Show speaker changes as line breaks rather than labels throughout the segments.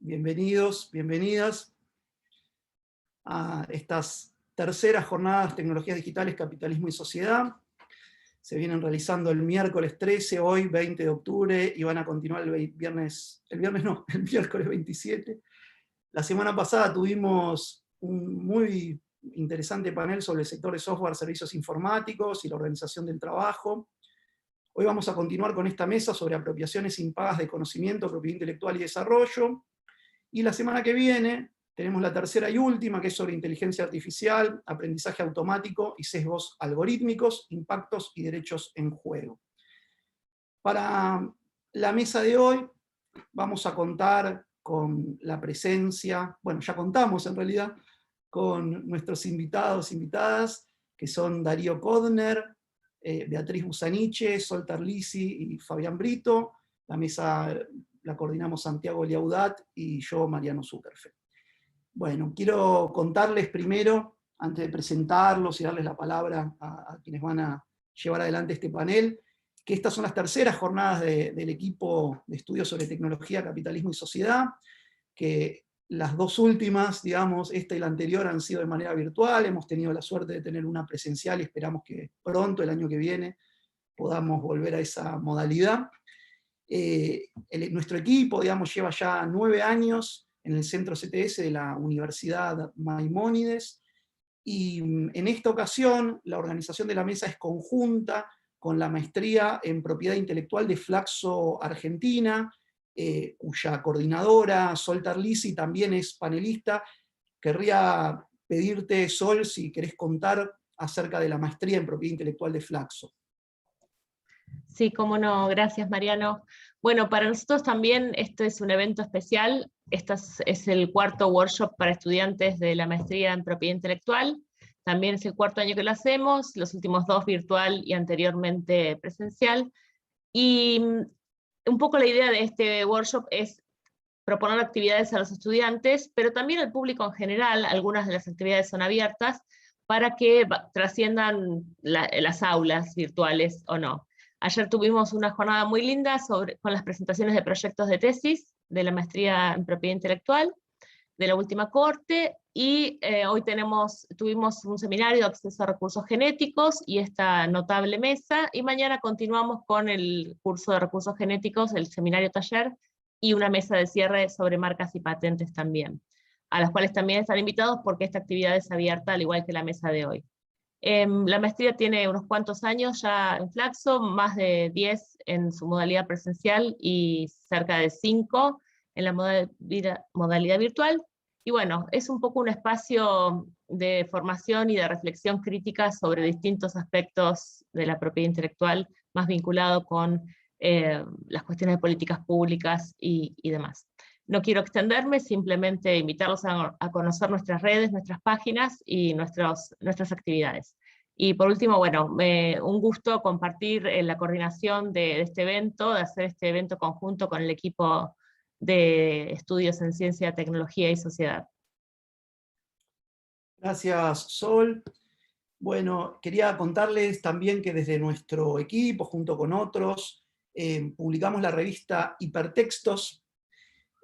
Bienvenidos, bienvenidas a estas terceras jornadas Tecnologías Digitales, Capitalismo y Sociedad. Se vienen realizando el miércoles 13, hoy 20 de octubre, y van a continuar el miércoles 27. La semana pasada tuvimos un muy interesante panel sobre el sector de software, servicios informáticos y la organización del trabajo. Hoy vamos a continuar con esta mesa sobre apropiaciones impagas de conocimiento, propiedad intelectual y desarrollo. Y la semana que viene tenemos la tercera y última, que es sobre inteligencia artificial, aprendizaje automático y sesgos algorítmicos, impactos y derechos en juego. Para la mesa de hoy vamos a contar con la presencia, bueno, ya contamos en realidad, con nuestros invitados, invitadas, que son Darío Codner, Beatriz Busaniche, Sol Tarlisi y Fabián Brito. La mesa la coordinamos Santiago Liaudat y yo, Mariano Zuckerfeld. Bueno, quiero contarles primero, antes de presentarlos y darles la palabra a quienes van a llevar adelante este panel, que estas son las terceras jornadas del equipo de estudios sobre tecnología, capitalismo y sociedad, que las dos últimas, digamos, esta y la anterior, han sido de manera virtual. Hemos tenido la suerte de tener una presencial y esperamos que pronto, el año que viene, podamos volver a esa modalidad. Nuestro equipo, digamos, lleva ya 9 años en el centro CTS de la Universidad Maimónides, y en esta ocasión la organización de la mesa es conjunta con la maestría en propiedad intelectual de Flaxo Argentina, cuya coordinadora, Sol Tarlisi, también es panelista. Querría pedirte, Sol, si querés contar acerca de la maestría en propiedad intelectual de Flaxo.
Sí, cómo no, gracias Mariano. Bueno, para nosotros también este es un evento especial. Este es el cuarto workshop para estudiantes de la maestría en propiedad intelectual. También es el cuarto año que lo hacemos, los últimos 2 virtual y anteriormente presencial. Y un poco la idea de este workshop es proponer actividades a los estudiantes, pero también al público en general. Algunas de las actividades son abiertas para que trasciendan las aulas virtuales o no. Ayer tuvimos una jornada muy linda con las presentaciones de proyectos de tesis de la maestría en propiedad intelectual, de la última corte, y hoy tuvimos un seminario de acceso a recursos genéticos y esta notable mesa, y mañana continuamos con el curso de recursos genéticos, el seminario taller, y una mesa de cierre sobre marcas y patentes también, a las cuales también están invitados porque esta actividad es abierta al igual que la mesa de hoy. La maestría tiene unos cuantos años ya en Flaxo, más de 10 en su modalidad presencial y cerca de 5 en la modalidad virtual. Y bueno, es un poco un espacio de formación y de reflexión crítica sobre distintos aspectos de la propiedad intelectual, más vinculado con las cuestiones de políticas públicas y demás. No quiero extenderme, simplemente invitarlos a conocer nuestras redes, nuestras páginas y nuestras actividades. Y por último, bueno, un gusto compartir la coordinación de este evento, de hacer este evento conjunto con el equipo de estudios en ciencia, tecnología y sociedad.
Gracias, Sol. Bueno, quería contarles también que desde nuestro equipo, junto con otros, publicamos la revista Hipertextos,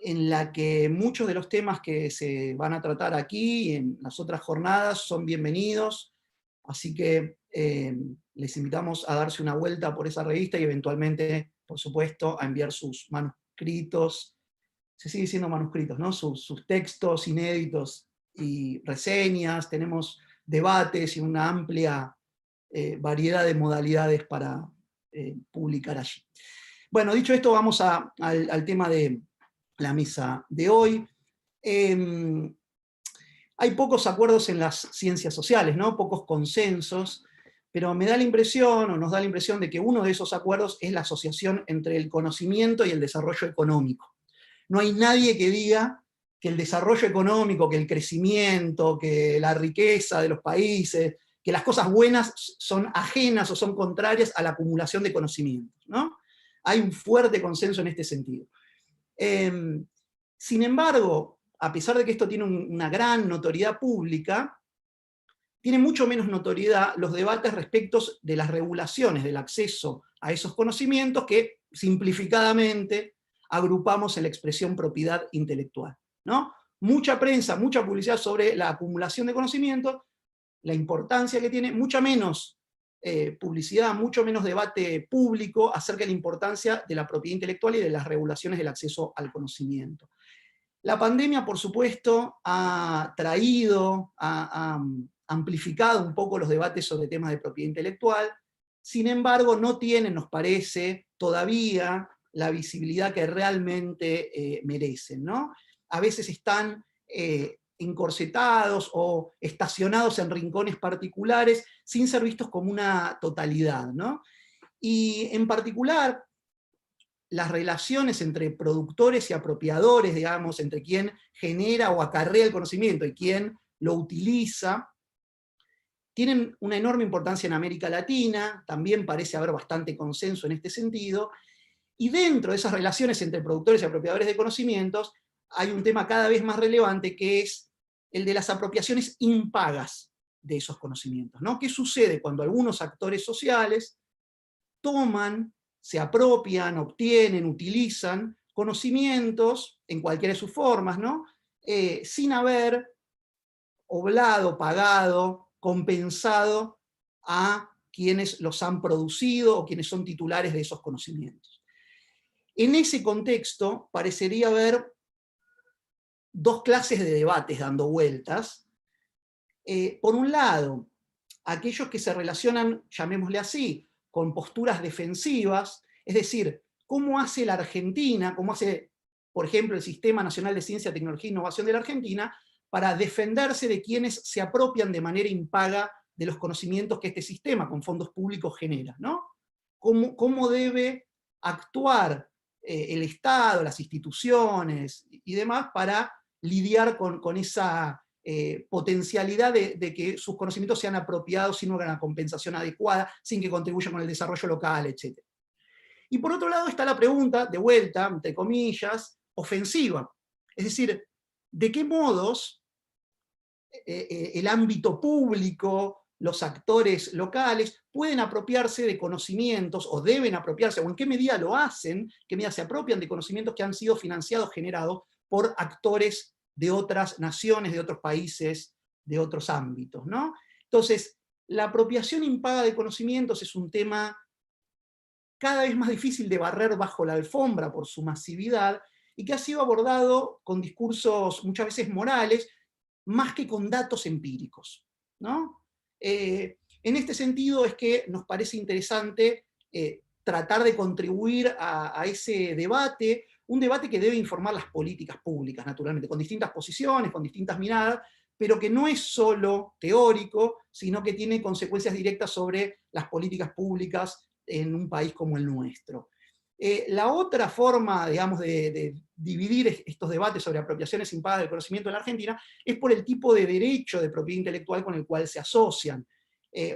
en la que muchos de los temas que se van a tratar aquí y en las otras jornadas son bienvenidos, así que les invitamos a darse una vuelta por esa revista y eventualmente, por supuesto, a enviar sus manuscritos, se sigue diciendo manuscritos, ¿no? Sus textos inéditos y reseñas. Tenemos debates y una amplia variedad de modalidades para publicar allí. Bueno, dicho esto, vamos al tema de la mesa de hoy. Hay pocos acuerdos en las ciencias sociales, ¿no? Pocos consensos, pero me da la impresión, o nos da la impresión, de que uno de esos acuerdos es la asociación entre el conocimiento y el desarrollo económico. No hay nadie que diga que el desarrollo económico, que el crecimiento, que la riqueza de los países, que las cosas buenas son ajenas o son contrarias a la acumulación de conocimientos, ¿no? Hay un fuerte consenso en este sentido. Sin embargo, a pesar de que esto tiene una gran notoriedad pública, tiene mucho menos notoriedad los debates respecto de las regulaciones del acceso a esos conocimientos, que simplificadamente agrupamos en la expresión propiedad intelectual, ¿no? Mucha prensa, mucha publicidad sobre la acumulación de conocimiento, la importancia que tiene, mucha menos publicidad, mucho menos debate público acerca de la importancia de la propiedad intelectual y de las regulaciones del acceso al conocimiento. La pandemia, por supuesto, ha traído, ha amplificado un poco los debates sobre temas de propiedad intelectual. Sin embargo, no tienen, nos parece, todavía la visibilidad que realmente merecen, ¿no? A veces están encorsetados o estacionados en rincones particulares sin ser vistos como una totalidad, ¿no? Y en particular, las relaciones entre productores y apropiadores, digamos, entre quien genera o acarrea el conocimiento y quien lo utiliza, tienen una enorme importancia en América Latina, también parece haber bastante consenso en este sentido, y dentro de esas relaciones entre productores y apropiadores de conocimientos, hay un tema cada vez más relevante que es el de las apropiaciones impagas de esos conocimientos, ¿no? ¿Qué sucede cuando algunos actores sociales toman, se apropian, obtienen, utilizan conocimientos en cualquiera de sus formas, ¿no? Sin haber oblado, pagado, compensado a quienes los han producido o quienes son titulares de esos conocimientos? En ese contexto parecería haber dos clases de debates dando vueltas. Por un lado, aquellos que se relacionan, llamémosle así, con posturas defensivas, es decir, cómo hace la Argentina, cómo hace, por ejemplo, el Sistema Nacional de Ciencia, Tecnología e Innovación de la Argentina, para defenderse de quienes se apropian de manera impaga de los conocimientos que este sistema con fondos públicos genera, ¿no? ¿Cómo debe actuar el Estado, las instituciones y demás para lidiar con esa potencialidad de que sus conocimientos sean apropiados sin una compensación adecuada, sin que contribuyan con el desarrollo local, etc. Y por otro lado está la pregunta, de vuelta, entre comillas, ofensiva. Es decir, ¿de qué modos el ámbito público, los actores locales, pueden apropiarse de conocimientos, o deben apropiarse, o en qué medida lo hacen, qué medida se apropian de conocimientos que han sido financiados, generados por actores de otras naciones, de otros países, de otros ámbitos, ¿no? Entonces, la apropiación impaga de conocimientos es un tema cada vez más difícil de barrer bajo la alfombra por su masividad, y que ha sido abordado con discursos muchas veces morales, más que con datos empíricos, ¿no? En este sentido es que nos parece interesante tratar de contribuir a ese debate, un debate que debe informar las políticas públicas, naturalmente, con distintas posiciones, con distintas miradas, pero que no es solo teórico, sino que tiene consecuencias directas sobre las políticas públicas en un país como el nuestro. La otra forma, digamos, de dividir estos debates sobre apropiaciones impagas del conocimiento en la Argentina es por el tipo de derecho de propiedad intelectual con el cual se asocian.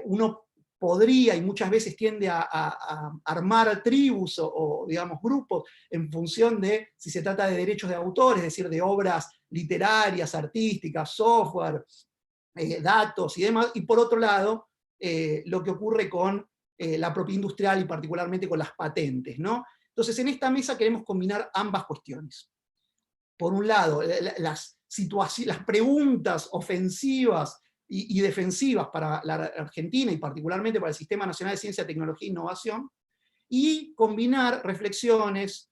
Uno podría, y muchas veces tiende a armar tribus o, digamos, grupos en función de si se trata de derechos de autor, es decir, de obras literarias, artísticas, software, datos y demás, y por otro lado, lo que ocurre con la propiedad industrial y particularmente con las patentes, ¿no? Entonces, en esta mesa queremos combinar ambas cuestiones. Por un lado, las preguntas ofensivas y defensivas para la Argentina y particularmente para el Sistema Nacional de Ciencia, Tecnología e Innovación, y combinar reflexiones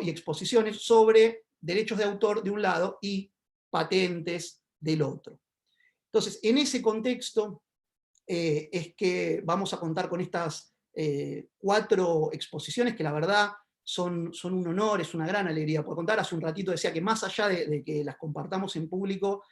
y exposiciones sobre derechos de autor de un lado y patentes del otro. Entonces, en ese contexto es que vamos a contar con estas 4 exposiciones que la verdad son un honor, es una gran alegría por contar. Hace un ratito decía que más allá de que las compartamos en público,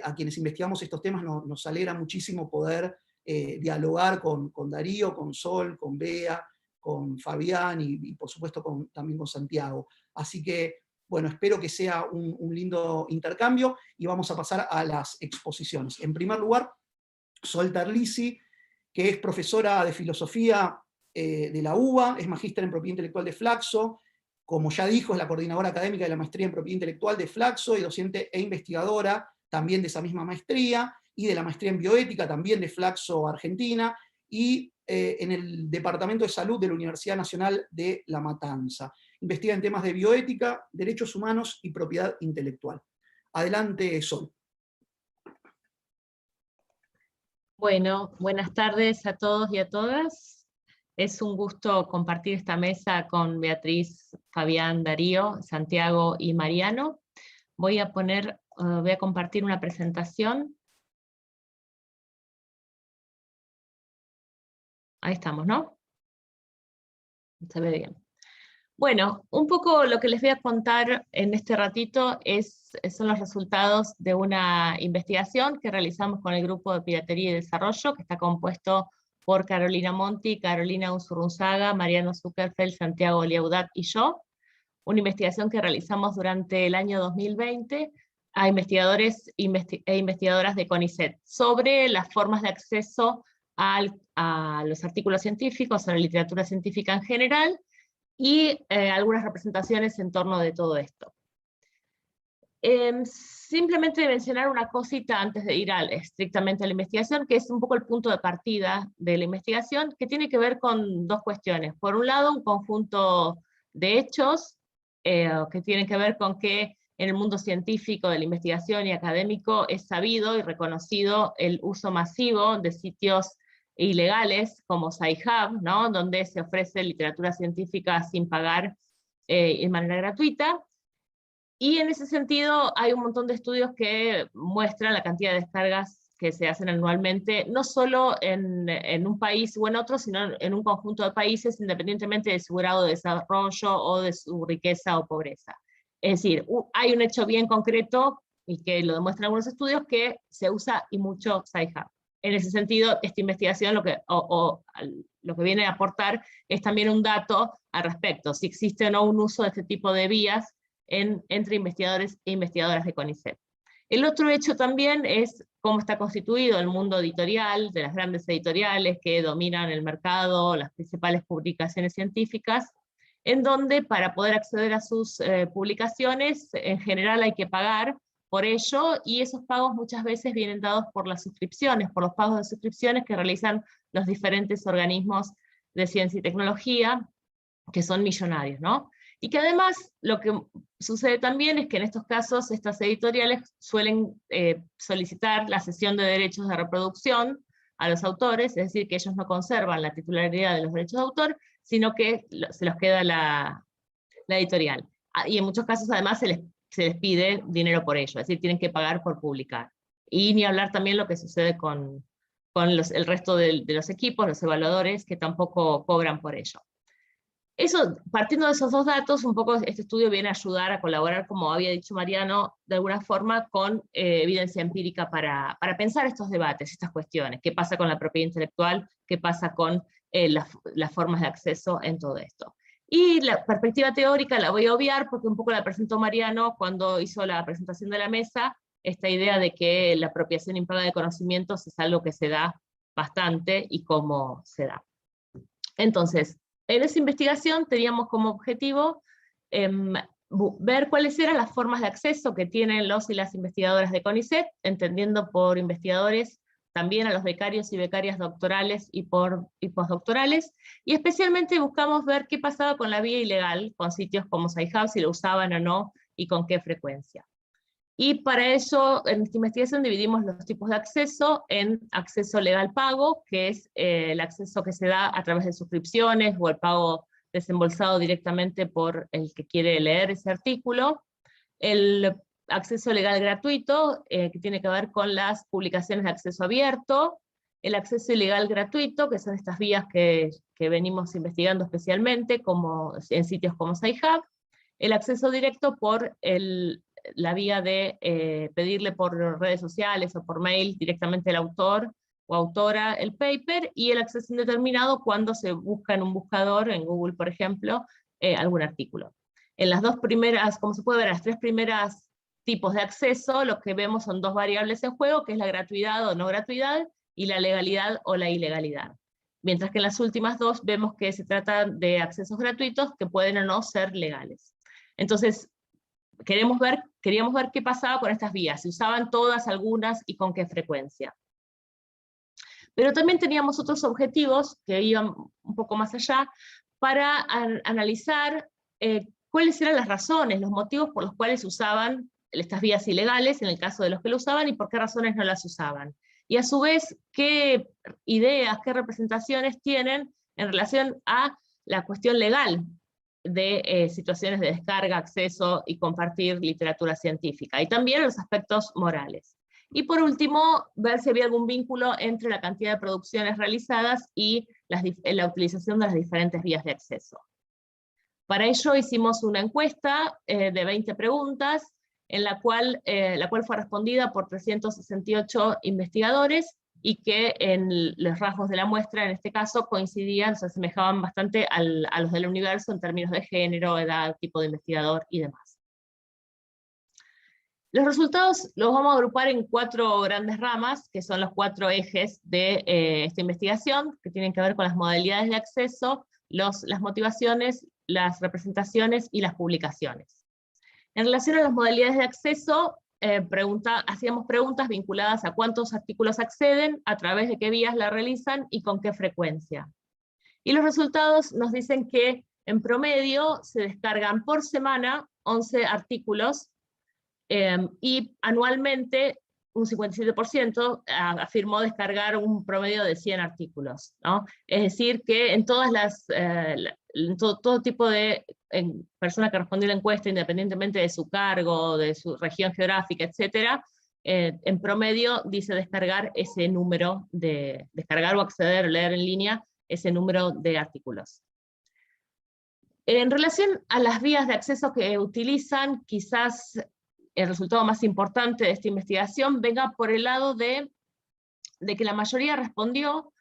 a quienes investigamos estos temas nos alegra muchísimo poder dialogar con Darío, con Sol, con Bea, con Fabián y por supuesto también con Santiago. Así que, bueno, espero que sea un lindo intercambio y vamos a pasar a las exposiciones. En primer lugar, Sol Terlizzi, que es profesora de filosofía de la UBA, es magíster en propiedad intelectual de Flaxo, como ya dijo, es la coordinadora académica de la maestría en propiedad intelectual de Flaxo y docente e investigadora también de esa misma maestría, y de la maestría en bioética también de Flaxo Argentina, y en el Departamento de Salud de la Universidad Nacional de La Matanza. investiga en temas de bioética, derechos humanos y propiedad intelectual. Adelante, Sol.
Bueno, buenas tardes a todos y a todas. Es un gusto compartir esta mesa con Beatriz, Fabián, Darío, Santiago y Mariano. Voy a compartir una presentación. Ahí estamos, ¿no? Se ve bien. Bueno, un poco lo que les voy a contar en este ratito son los resultados de una investigación que realizamos con el Grupo de Piratería y Desarrollo, que está compuesto por Carolina Monti, Carolina Unzurunzaga, Mariano Zuckerfeld, Santiago Liaudat y yo. Una investigación que realizamos durante el año 2020 a investigadores e investigadoras de CONICET sobre las formas de acceso a los artículos científicos, a la literatura científica en general, y algunas representaciones en torno de todo esto. Simplemente mencionar una cosita antes de ir estrictamente a la investigación, que es un poco el punto de partida de la investigación, que tiene que ver con dos cuestiones. Por un lado, un conjunto de hechos que tienen que ver con que en el mundo científico, de la investigación y académico, es sabido y reconocido el uso masivo de sitios ilegales como Sci-Hub, ¿no? Donde se ofrece literatura científica sin pagar de manera gratuita. Y en ese sentido hay un montón de estudios que muestran la cantidad de descargas que se hacen anualmente, no solo en un país o en otro, sino en un conjunto de países, independientemente de su grado de desarrollo o de su riqueza o pobreza. Es decir, hay un hecho bien concreto, y que lo demuestran algunos estudios, que se usa y mucho Sci-Hub. En ese sentido, esta investigación lo que viene a aportar es también un dato al respecto, si existe o no un uso de este tipo de vías entre investigadores e investigadoras de CONICET. El otro hecho también es cómo está constituido el mundo editorial, de las grandes editoriales que dominan el mercado, las principales publicaciones científicas, en donde para poder acceder a sus publicaciones, en general hay que pagar por ello, y esos pagos muchas veces vienen dados por las suscripciones, por los pagos de suscripciones que realizan los diferentes organismos de ciencia y tecnología, que son millonarios, ¿no? Y que además lo que sucede también es que en estos casos estas editoriales suelen solicitar la cesión de derechos de reproducción a los autores, es decir, que ellos no conservan la titularidad de los derechos de autor, sino que se los queda la editorial. Y en muchos casos además se les pide dinero por ello, es decir, tienen que pagar por publicar. Y ni hablar también lo que sucede con el resto de los equipos, los evaluadores, que tampoco cobran por ello. Eso, partiendo de esos dos datos, un poco este estudio viene a ayudar a colaborar, como había dicho Mariano, de alguna forma con evidencia empírica para pensar estos debates, estas cuestiones, qué pasa con la propiedad intelectual, qué pasa con las formas de acceso en todo esto. Y la perspectiva teórica la voy a obviar porque un poco la presentó Mariano cuando hizo la presentación de la mesa, esta idea de que la apropiación impaga de conocimientos es algo que se da bastante y cómo se da. Entonces, en esa investigación teníamos como objetivo ver cuáles eran las formas de acceso que tienen los y las investigadoras de CONICET, entendiendo por investigadores también a los becarios y becarias doctorales y postdoctorales, y especialmente buscamos ver qué pasaba con la vía ilegal, con sitios como Sci-Hub, si lo usaban o no, y con qué frecuencia. Y para eso, en esta investigación dividimos los tipos de acceso en acceso legal pago, que es el acceso que se da a través de suscripciones, o el pago desembolsado directamente por el que quiere leer ese artículo. El acceso legal gratuito, que tiene que ver con las publicaciones de acceso abierto. El acceso ilegal gratuito, que son estas vías que venimos investigando especialmente, como en sitios como Sci-Hub. El acceso directo por la vía de pedirle por redes sociales o por mail directamente al autor o autora el paper, y el acceso indeterminado cuando se busca en un buscador, en Google por ejemplo, algún artículo. En las dos primeras, como se puede ver, las tres primeras tipos de acceso, lo que vemos son dos variables en juego, que es la gratuidad o no gratuidad, y la legalidad o la ilegalidad. Mientras que en las últimas dos vemos que se trata de accesos gratuitos que pueden o no ser legales. Entonces, queríamos ver qué pasaba con estas vías, si usaban todas, algunas, y con qué frecuencia. Pero también teníamos otros objetivos que iban un poco más allá, para analizar cuáles eran las razones, los motivos por los cuales usaban estas vías ilegales, en el caso de los que lo usaban, y por qué razones no las usaban. Y a su vez, qué ideas, qué representaciones tienen en relación a la cuestión legal de situaciones de descarga, acceso y compartir literatura científica, y también los aspectos morales. Y por último, ver si había algún vínculo entre la cantidad de producciones realizadas y la utilización de las diferentes vías de acceso. Para ello hicimos una encuesta de 20 preguntas, en la cual fue respondida por 368 investigadores, y que en los rasgos de la muestra, en este caso, coincidían, se asemejaban bastante a los del universo en términos de género, edad, tipo de investigador y demás. Los resultados los vamos a agrupar en 4 grandes ramas, que son los 4 ejes de esta investigación, que tienen que ver con las modalidades de acceso, las motivaciones, las representaciones y las publicaciones. En relación a las modalidades de acceso, hacíamos preguntas vinculadas a cuántos artículos acceden, a través de qué vías la realizan y con qué frecuencia. Y los resultados nos dicen que en promedio se descargan por semana 11 artículos, y anualmente un 57% afirmó descargar un promedio de 100 artículos, ¿no? Es decir, que en todas todo tipo de persona que respondió a la encuesta, independientemente de su cargo, de su región geográfica, etc., en promedio dice descargar ese número descargar o acceder o leer en línea ese número de artículos. En relación a las vías de acceso que utilizan, quizás el resultado más importante de esta investigación venga por el lado de que la mayoría respondió,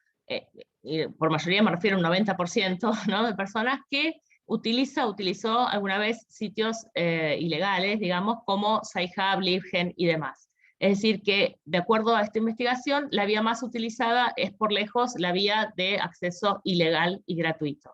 y por mayoría me refiero a un 90%, ¿no?, de personas que utilizó alguna vez sitios ilegales, digamos, como Sci-Hub, LibGen y demás. Es decir que, de acuerdo a esta investigación, la vía más utilizada es por lejos la vía de acceso ilegal y gratuito.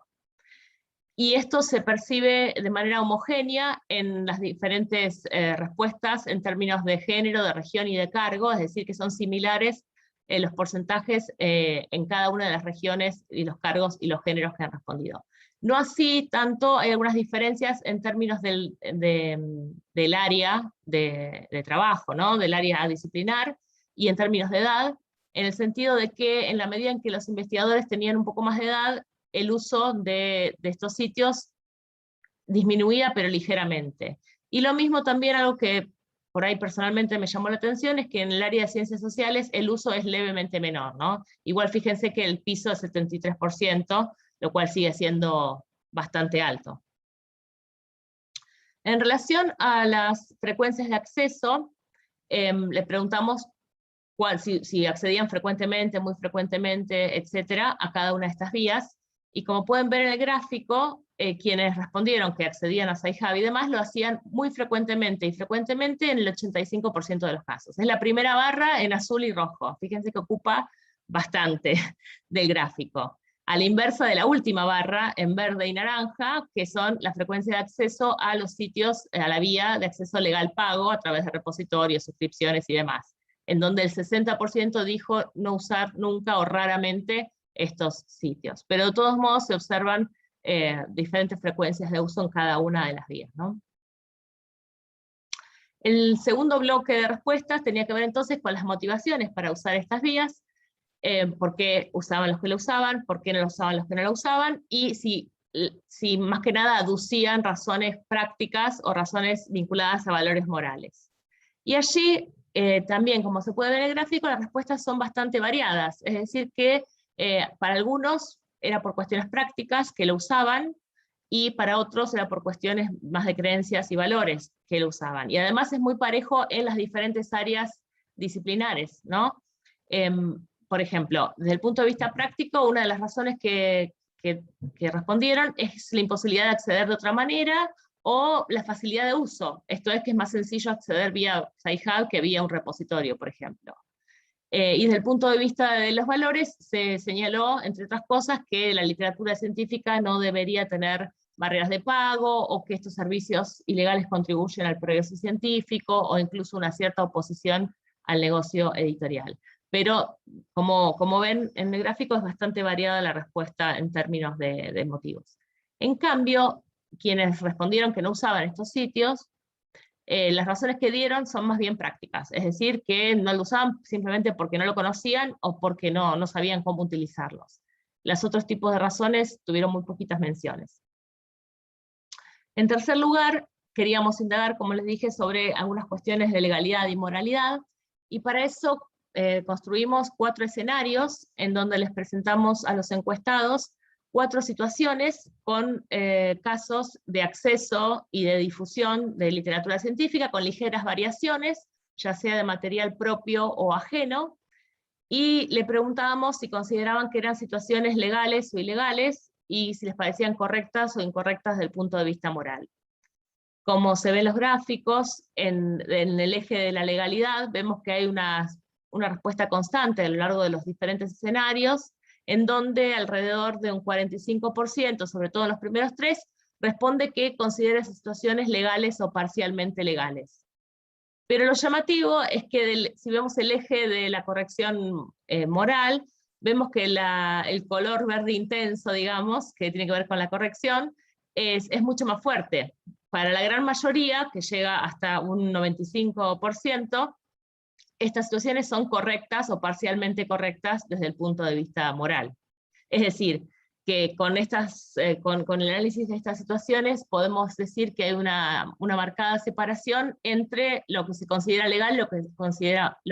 Y esto se percibe de manera homogénea en las diferentes respuestas en términos de género, de región y de cargo, es decir, que son similares los porcentajes en cada una de las regiones y los cargos y los géneros que han respondido. No así tanto, hay algunas diferencias en términos del área de trabajo, ¿no?, del área disciplinar, y en términos de edad, en el sentido de que en la medida en que los investigadores tenían un poco más de edad, el uso de estos sitios disminuía, pero ligeramente. Y lo mismo también, algo que por ahí personalmente me llamó la atención, es que en el área de ciencias sociales el uso es levemente menor, ¿no? Igual fíjense que el piso es 73%, lo cual sigue siendo bastante alto. En relación a las frecuencias de acceso, le preguntamos si accedían frecuentemente, muy frecuentemente, etcétera, a cada una de estas vías. Y como pueden ver en el gráfico, quienes respondieron que accedían a Sci-Hub y demás, lo hacían muy frecuentemente, y frecuentemente en el 85% de los casos. Es la primera barra en azul y rojo. Fíjense que ocupa bastante del gráfico. A la inversa de la última barra, en verde y naranja, que son la frecuencia de acceso a los sitios, a la vía de acceso legal pago, a través de repositorios, suscripciones y demás, en donde el 60% dijo no usar nunca o raramente estos sitios. Pero de todos modos se observan diferentes frecuencias de uso en cada una de las vías, ¿no? El segundo bloque de respuestas tenía que ver entonces con las motivaciones para usar estas vías, por qué usaban los que lo usaban, por qué no lo usaban los que no lo usaban, y si más que nada aducían razones prácticas o razones vinculadas a valores morales. Y allí también, como se puede ver en el gráfico, las respuestas son bastante variadas, es decir que para algunos era por cuestiones prácticas que lo usaban, y para otros era por cuestiones más de creencias y valores que lo usaban. Y además es muy parejo en las diferentes áreas disciplinares, ¿no? Por ejemplo, desde el punto de vista práctico, una de las razones que respondieron es la imposibilidad de acceder de otra manera, o la facilidad de uso. Esto es que es más sencillo acceder vía Sci-Hub que vía un repositorio, por ejemplo. Y desde el punto de vista de los valores, se señaló, entre otras cosas, que la literatura científica no debería tener barreras de pago, o que estos servicios ilegales contribuyen al progreso científico, o incluso una cierta oposición al negocio editorial. Pero, como ven en el gráfico, es bastante variada la respuesta en términos de motivos. En cambio, quienes respondieron que no usaban estos sitios, las razones que dieron son más bien prácticas, es decir, que no lo usaban simplemente porque no lo conocían o porque no sabían cómo utilizarlos. Los otros tipos de razones tuvieron muy poquitas menciones. En tercer lugar, queríamos indagar, como les dije, sobre algunas cuestiones de legalidad y moralidad, y para eso construimos 4 escenarios en donde les presentamos a los encuestados 4 situaciones con casos de acceso y de difusión de literatura científica con ligeras variaciones, ya sea de material propio o ajeno, y le preguntábamos si consideraban que eran situaciones legales o ilegales, y si les parecían correctas o incorrectas desde el punto de vista moral. Como se ven en los gráficos, en el eje de la legalidad, vemos que hay una respuesta constante a lo largo de los diferentes escenarios, en donde alrededor de un 45%, sobre todo en los primeros 3, responde que considera situaciones legales o parcialmente legales. Pero lo llamativo es que si vemos el eje de la corrección moral, vemos que el color verde intenso, digamos, que tiene que ver con la corrección, es mucho más fuerte. Para la gran mayoría, que llega hasta un 95%, estas situaciones son correctas o parcialmente correctas desde el punto de vista moral. Es decir, que con el análisis de estas situaciones podemos decir que hay una marcada separación entre lo que se considera legal y lo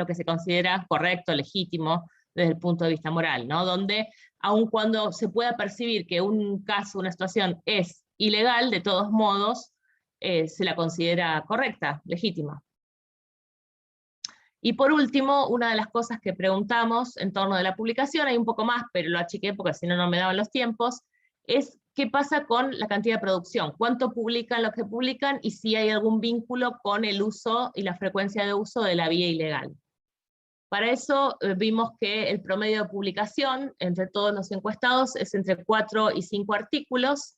que se considera correcto, legítimo, desde el punto de vista moral, ¿no? Donde, aun cuando se pueda percibir que un caso, una situación es ilegal, de todos modos, se la considera correcta, legítima. Y por último, una de las cosas que preguntamos en torno de la publicación, hay un poco más, pero lo achiqué porque si no, no me daban los tiempos, es qué pasa con la cantidad de producción, cuánto publican los que publican y si hay algún vínculo con el uso y la frecuencia de uso de la vía ilegal. Para eso vimos que el promedio de publicación entre todos los encuestados es entre 4 y 5 artículos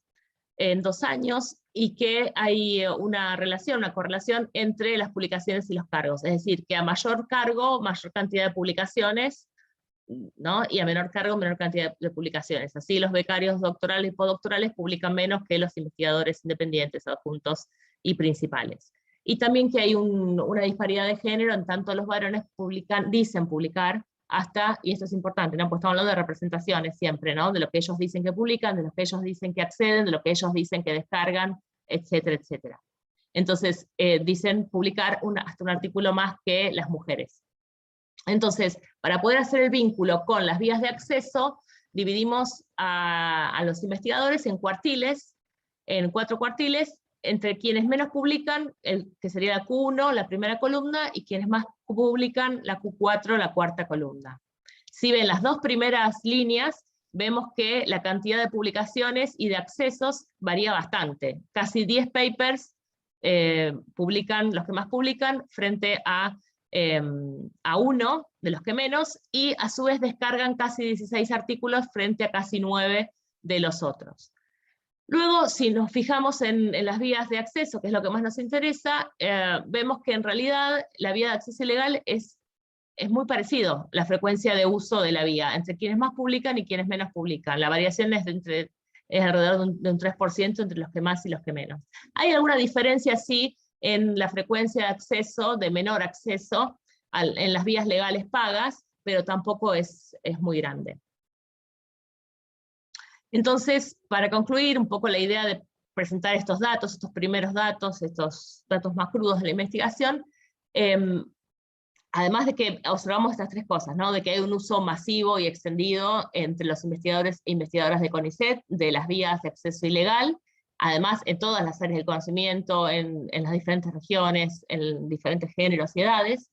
en 2 años, y que hay una correlación entre las publicaciones y los cargos, es decir, que a mayor cargo, mayor cantidad de publicaciones, ¿no? Y a menor cargo, menor cantidad de publicaciones. Así los becarios doctorales y postdoctorales publican menos que los investigadores independientes, adjuntos y principales. Y también que hay una disparidad de género, en tanto los varones dicen publicar, hasta, y esto es importante, ¿no? Pues estamos hablando de representaciones siempre, ¿no? De lo que ellos dicen que publican, de lo que ellos dicen que acceden, de lo que ellos dicen que descargan, etcétera, etcétera. Entonces, dicen publicar hasta un artículo más que las mujeres. Entonces, para poder hacer el vínculo con las vías de acceso, dividimos a los investigadores en cuartiles, en 4 cuartiles, entre quienes menos publican, que sería la Q1, la primera columna, y quienes más publican, la Q4, la cuarta columna. Si ven las 2 primeras líneas, vemos que la cantidad de publicaciones y de accesos varía bastante. Casi 10 papers publican los que más publican, frente a 1 de los que menos, y a su vez descargan casi 16 artículos frente a casi 9 de los otros. Luego, si nos fijamos en las vías de acceso, que es lo que más nos interesa, vemos que en realidad la vía de acceso ilegal es muy parecido, la frecuencia de uso de la vía, entre quienes más publican y quienes menos publican. La variación es alrededor de un 3% entre los que más y los que menos. Hay alguna diferencia, sí, en la frecuencia de acceso, de menor acceso, en las vías legales pagas, pero tampoco es muy grande. Entonces, para concluir un poco la idea de presentar estos datos, estos primeros datos, estos datos más crudos de la investigación, además de que observamos estas 3 cosas, ¿no? De que hay un uso masivo y extendido entre los investigadores e investigadoras de CONICET de las vías de acceso ilegal, además en todas las áreas del conocimiento, en las diferentes regiones, en diferentes géneros y edades.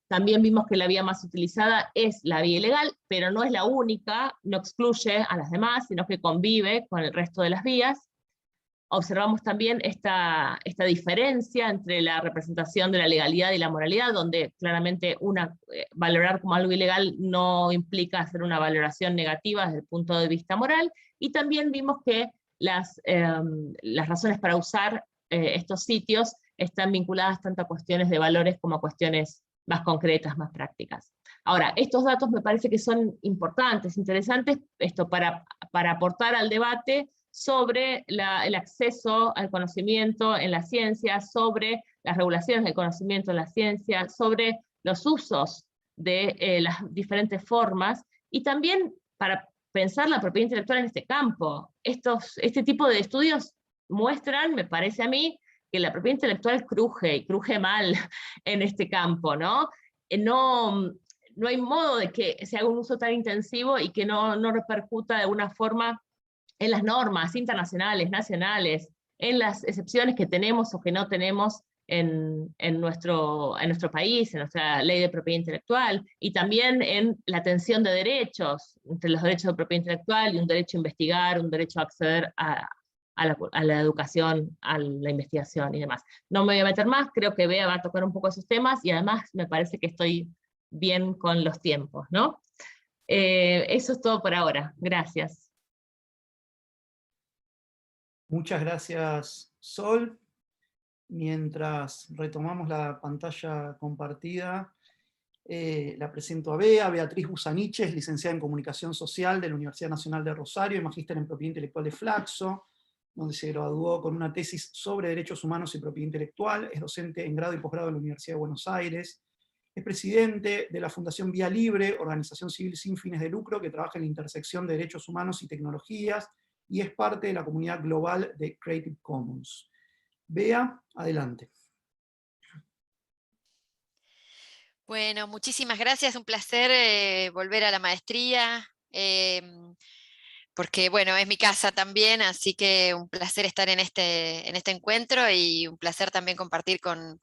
También vimos que la vía más utilizada es la vía ilegal, pero no es la única, no excluye a las demás, sino que convive con el resto de las vías. Observamos también esta diferencia entre la representación de la legalidad y la moralidad, donde claramente valorar como algo ilegal no implica hacer una valoración negativa desde el punto de vista moral, y también vimos que las razones para usar estos sitios están vinculadas tanto a cuestiones de valores como a cuestiones más concretas, más prácticas. Ahora, estos datos me parece que son importantes, interesantes, para aportar al debate sobre el acceso al conocimiento en la ciencia, sobre las regulaciones del conocimiento en la ciencia, sobre los usos de las diferentes formas, y también para pensar la propiedad intelectual en este campo. Este tipo de estudios muestran, me parece a mí, que la propiedad intelectual cruje, y cruje mal en este campo, ¿no? No hay modo de que se haga un uso tan intensivo y que no repercuta de alguna forma en las normas internacionales, nacionales, en las excepciones que tenemos o que no tenemos en nuestro país, en nuestra ley de propiedad intelectual, y también en la tensión de derechos, entre los derechos de propiedad intelectual y un derecho a investigar, un derecho a acceder a la educación, a la investigación y demás. No me voy a meter más, creo que Bea va a tocar un poco esos temas, y además me parece que estoy bien con los tiempos, ¿no? Eso es todo por ahora. Gracias.
Muchas gracias, Sol. Mientras retomamos la pantalla compartida, la presento a Bea. Beatriz Busaniches, licenciada en Comunicación Social de la Universidad Nacional de Rosario y magíster en Propiedad Intelectual de Flaxo, donde se graduó con una tesis sobre Derechos Humanos y Propiedad Intelectual. Es docente en grado y posgrado en la Universidad de Buenos Aires. Es presidente de la Fundación Vía Libre, organización civil sin fines de lucro que trabaja en la intersección de derechos humanos y tecnologías, y es parte de la comunidad global de Creative Commons. Bea, adelante.
Bueno, muchísimas gracias, un placer volver a la maestría, porque bueno, es mi casa también, así que un placer estar en este encuentro y un placer también compartir con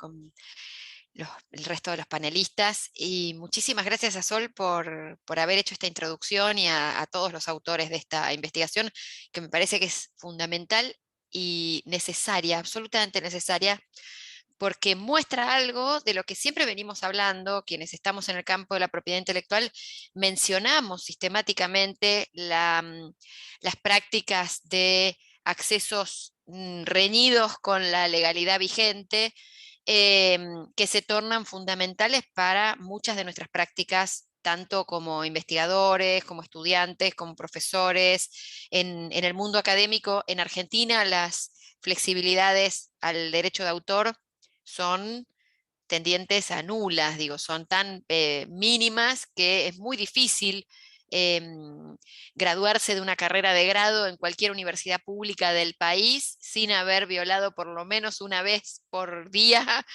el resto de los panelistas. Y muchísimas gracias a Sol por haber hecho esta introducción y a todos los autores de esta investigación, que me parece que es fundamental y necesaria, absolutamente necesaria, porque muestra algo de lo que siempre venimos hablando, quienes estamos en el campo de la propiedad intelectual, mencionamos sistemáticamente las prácticas de accesos reñidos con la legalidad vigente, que se tornan fundamentales para muchas de nuestras prácticas, tanto como investigadores, como estudiantes, como profesores, en el mundo académico. En Argentina las flexibilidades al derecho de autor son tendientes a nulas, digo, son tan mínimas que es muy difícil graduarse de una carrera de grado en cualquier universidad pública del país sin haber violado por lo menos una vez por día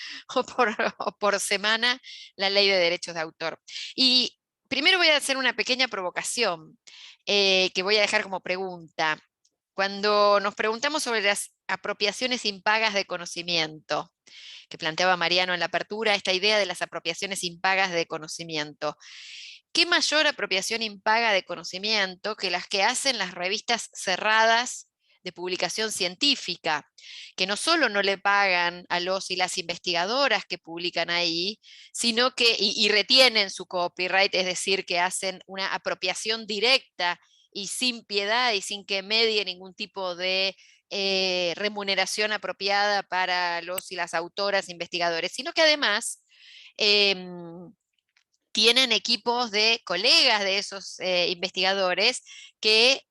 o por semana la ley de derechos de autor. Y primero voy a hacer una pequeña provocación que voy a dejar como pregunta. Cuando nos preguntamos sobre las apropiaciones impagas de conocimiento, que planteaba Mariano en la apertura, esta idea de las apropiaciones impagas de conocimiento. ¿Qué mayor apropiación impaga de conocimiento que las que hacen las revistas cerradas de publicación científica, que no solo no le pagan a los y las investigadoras que publican ahí, sino que y retienen su copyright, es decir, que hacen una apropiación directa y sin piedad y sin que medie ningún tipo de remuneración apropiada para los y las autoras investigadores, sino que además tienen equipos de colegas de esos investigadores que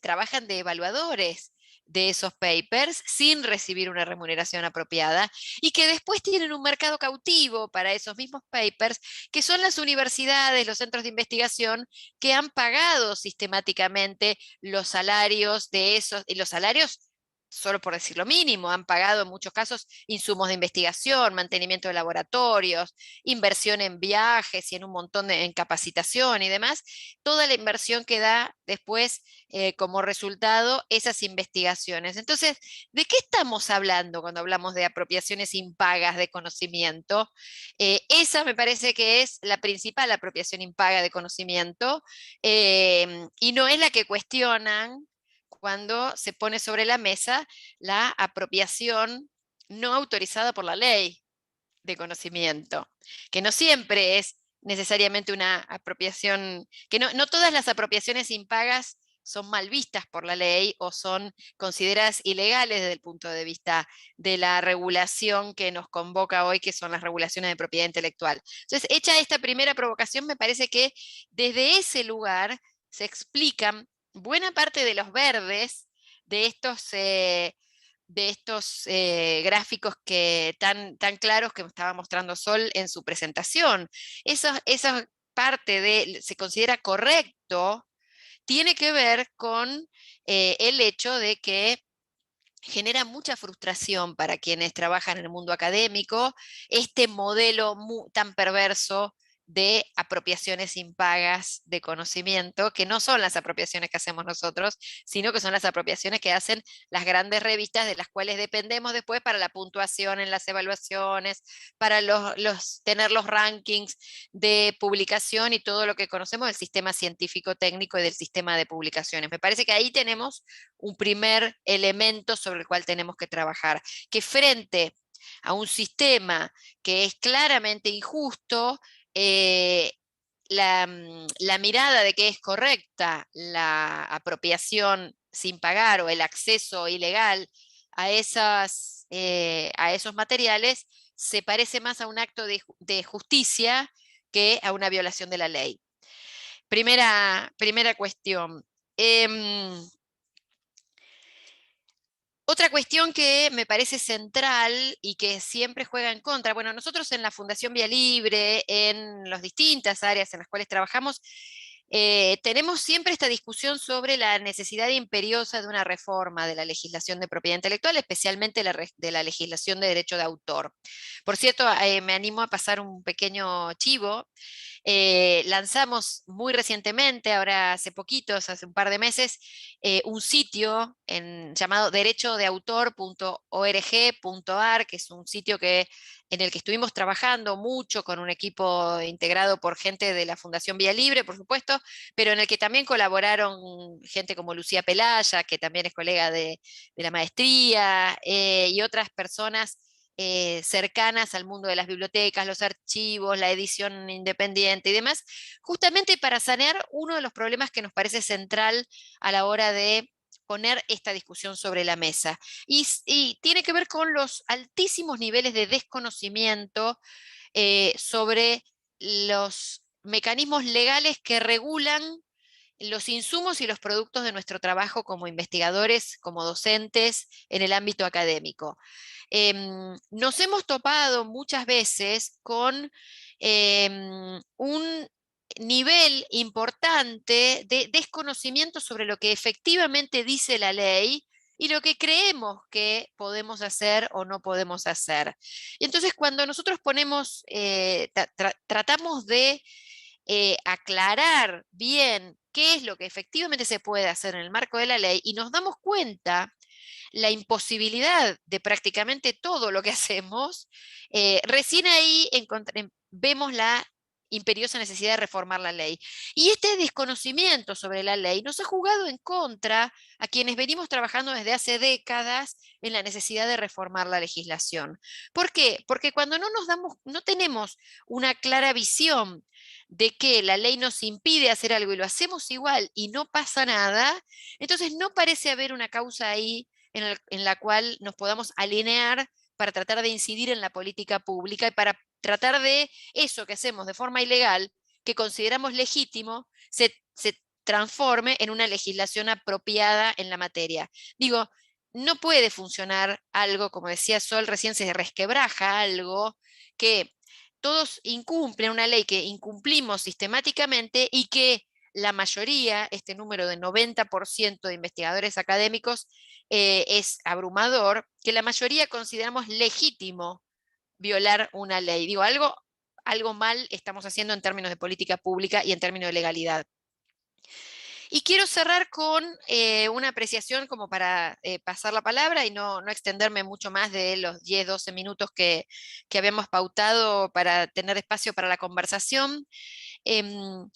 trabajan de evaluadores de esos papers sin recibir una remuneración apropiada, y que después tienen un mercado cautivo para esos mismos papers, que son las universidades, los centros de investigación, que han pagado sistemáticamente los salarios de esos, y los salarios, solo por decir lo mínimo, han pagado en muchos casos insumos de investigación, mantenimiento de laboratorios, inversión en viajes y en un montón en capacitación y demás, toda la inversión que da después como resultado esas investigaciones. Entonces, ¿de qué estamos hablando cuando hablamos de apropiaciones impagas de conocimiento? Esa me parece que es la principal apropiación impaga de conocimiento, y no es la que cuestionan cuando se pone sobre la mesa la apropiación no autorizada por la ley de conocimiento, que no siempre es necesariamente una apropiación, que no todas las apropiaciones impagas son mal vistas por la ley o son consideradas ilegales desde el punto de vista de la regulación que nos convoca hoy, que son las regulaciones de propiedad intelectual. Entonces, hecha esta primera provocación, me parece que desde ese lugar se explican buena parte de los verdes de estos gráficos tan claros que me estaba mostrando Sol en su presentación. Esa parte se considera correcto, tiene que ver con el hecho de que genera mucha frustración para quienes trabajan en el mundo académico este modelo tan perverso de apropiaciones impagas de conocimiento, que no son las apropiaciones que hacemos nosotros, sino que son las apropiaciones que hacen las grandes revistas de las cuales dependemos después para la puntuación en las evaluaciones, para tener los rankings de publicación y todo lo que conocemos del sistema científico técnico y del sistema de publicaciones. Me parece que ahí tenemos un primer elemento sobre el cual tenemos que trabajar, que frente a un sistema que es claramente injusto, la mirada de que es correcta la apropiación sin pagar o el acceso ilegal a esos materiales se parece más a un acto de justicia que a una violación de la ley. Primera cuestión. Otra cuestión que me parece central y que siempre juega en contra, bueno, nosotros en la Fundación Vía Libre, en las distintas áreas en las cuales trabajamos, tenemos siempre esta discusión sobre la necesidad imperiosa de una reforma de la legislación de propiedad intelectual, especialmente de la legislación de derecho de autor. Por cierto, me animo a pasar un pequeño chivo. Lanzamos muy recientemente, ahora hace poquitos, hace un par de meses, un sitio llamado derechodeautor.org.ar, que es un sitio en el que estuvimos trabajando mucho con un equipo integrado por gente de la Fundación Vía Libre, por supuesto, pero en el que también colaboraron gente como Lucía Pelaya, que también es colega de la maestría, y otras personas cercanas al mundo de las bibliotecas, los archivos, la edición independiente y demás, justamente para sanear uno de los problemas que nos parece central a la hora de poner esta discusión sobre la mesa. Y tiene que ver con los altísimos niveles de desconocimiento sobre los mecanismos legales que regulan los insumos y los productos de nuestro trabajo como investigadores, como docentes en el ámbito académico. Nos hemos topado muchas veces con un nivel importante de desconocimiento sobre lo que efectivamente dice la ley y lo que creemos que podemos hacer o no podemos hacer. Y entonces cuando nosotros tratamos de aclarar bien qué es lo que efectivamente se puede hacer en el marco de la ley y nos damos cuenta la imposibilidad de prácticamente todo lo que hacemos, recién ahí vemos la imperiosa necesidad de reformar la ley. Y este desconocimiento sobre la ley nos ha jugado en contra a quienes venimos trabajando desde hace décadas en la necesidad de reformar la legislación. ¿Por qué? Porque cuando no tenemos una clara visión de que la ley nos impide hacer algo y lo hacemos igual y no pasa nada, entonces no parece haber una causa ahí en la cual nos podamos alinear para tratar de incidir en la política pública y para tratar de eso que hacemos de forma ilegal, que consideramos legítimo, se transforme en una legislación apropiada en la materia. Digo, no puede funcionar algo, como decía Sol, recién se resquebraja algo que todos incumplen, una ley que incumplimos sistemáticamente y que la mayoría, este número de 90% de investigadores académicos, es abrumador, que la mayoría consideramos legítimo violar una ley. Digo, algo mal estamos haciendo en términos de política pública y en términos de legalidad. Y quiero cerrar con una apreciación como para pasar la palabra y no extenderme mucho más de los 10, 12 minutos que habíamos pautado para tener espacio para la conversación. En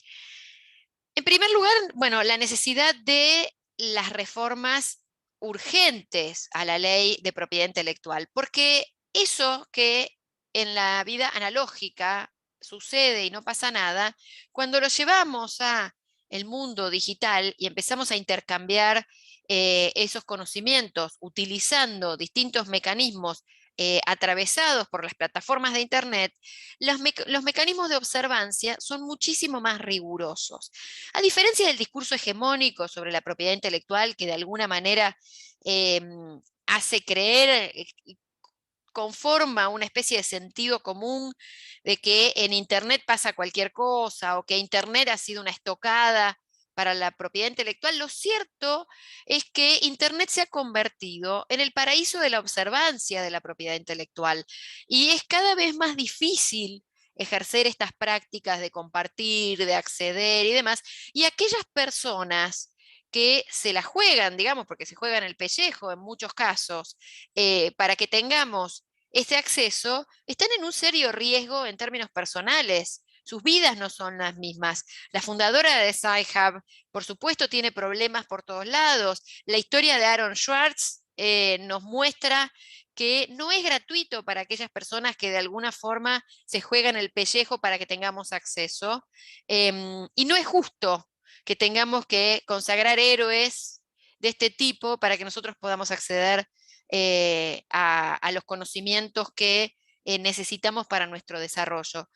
primer lugar, bueno, la necesidad de las reformas urgentes a la ley de propiedad intelectual, porque eso que en la vida analógica sucede y no pasa nada, cuando lo llevamos a el mundo digital y empezamos a intercambiar esos conocimientos utilizando distintos mecanismos atravesados por las plataformas de Internet, los mecanismos de observancia son muchísimo más rigurosos. A diferencia del discurso hegemónico sobre la propiedad intelectual, que de alguna manera hace creer, conforma una especie de sentido común de que en Internet pasa cualquier cosa o que Internet ha sido una estocada para la propiedad intelectual, lo cierto es que Internet se ha convertido en el paraíso de la observancia de la propiedad intelectual y es cada vez más difícil ejercer estas prácticas de compartir, de acceder y demás, y aquellas personas que se la juegan, digamos, porque se juegan el pellejo en muchos casos, para que tengamos este acceso, están en un serio riesgo en términos personales. Sus vidas no son las mismas. La fundadora de Sci-Hub, por supuesto, tiene problemas por todos lados. La historia de Aaron Swartz nos muestra que no es gratuito para aquellas personas que de alguna forma se juegan el pellejo para que tengamos acceso. Y no es justo que tengamos que consagrar héroes de este tipo para que nosotros podamos acceder a los conocimientos que necesitamos para nuestro desarrollo.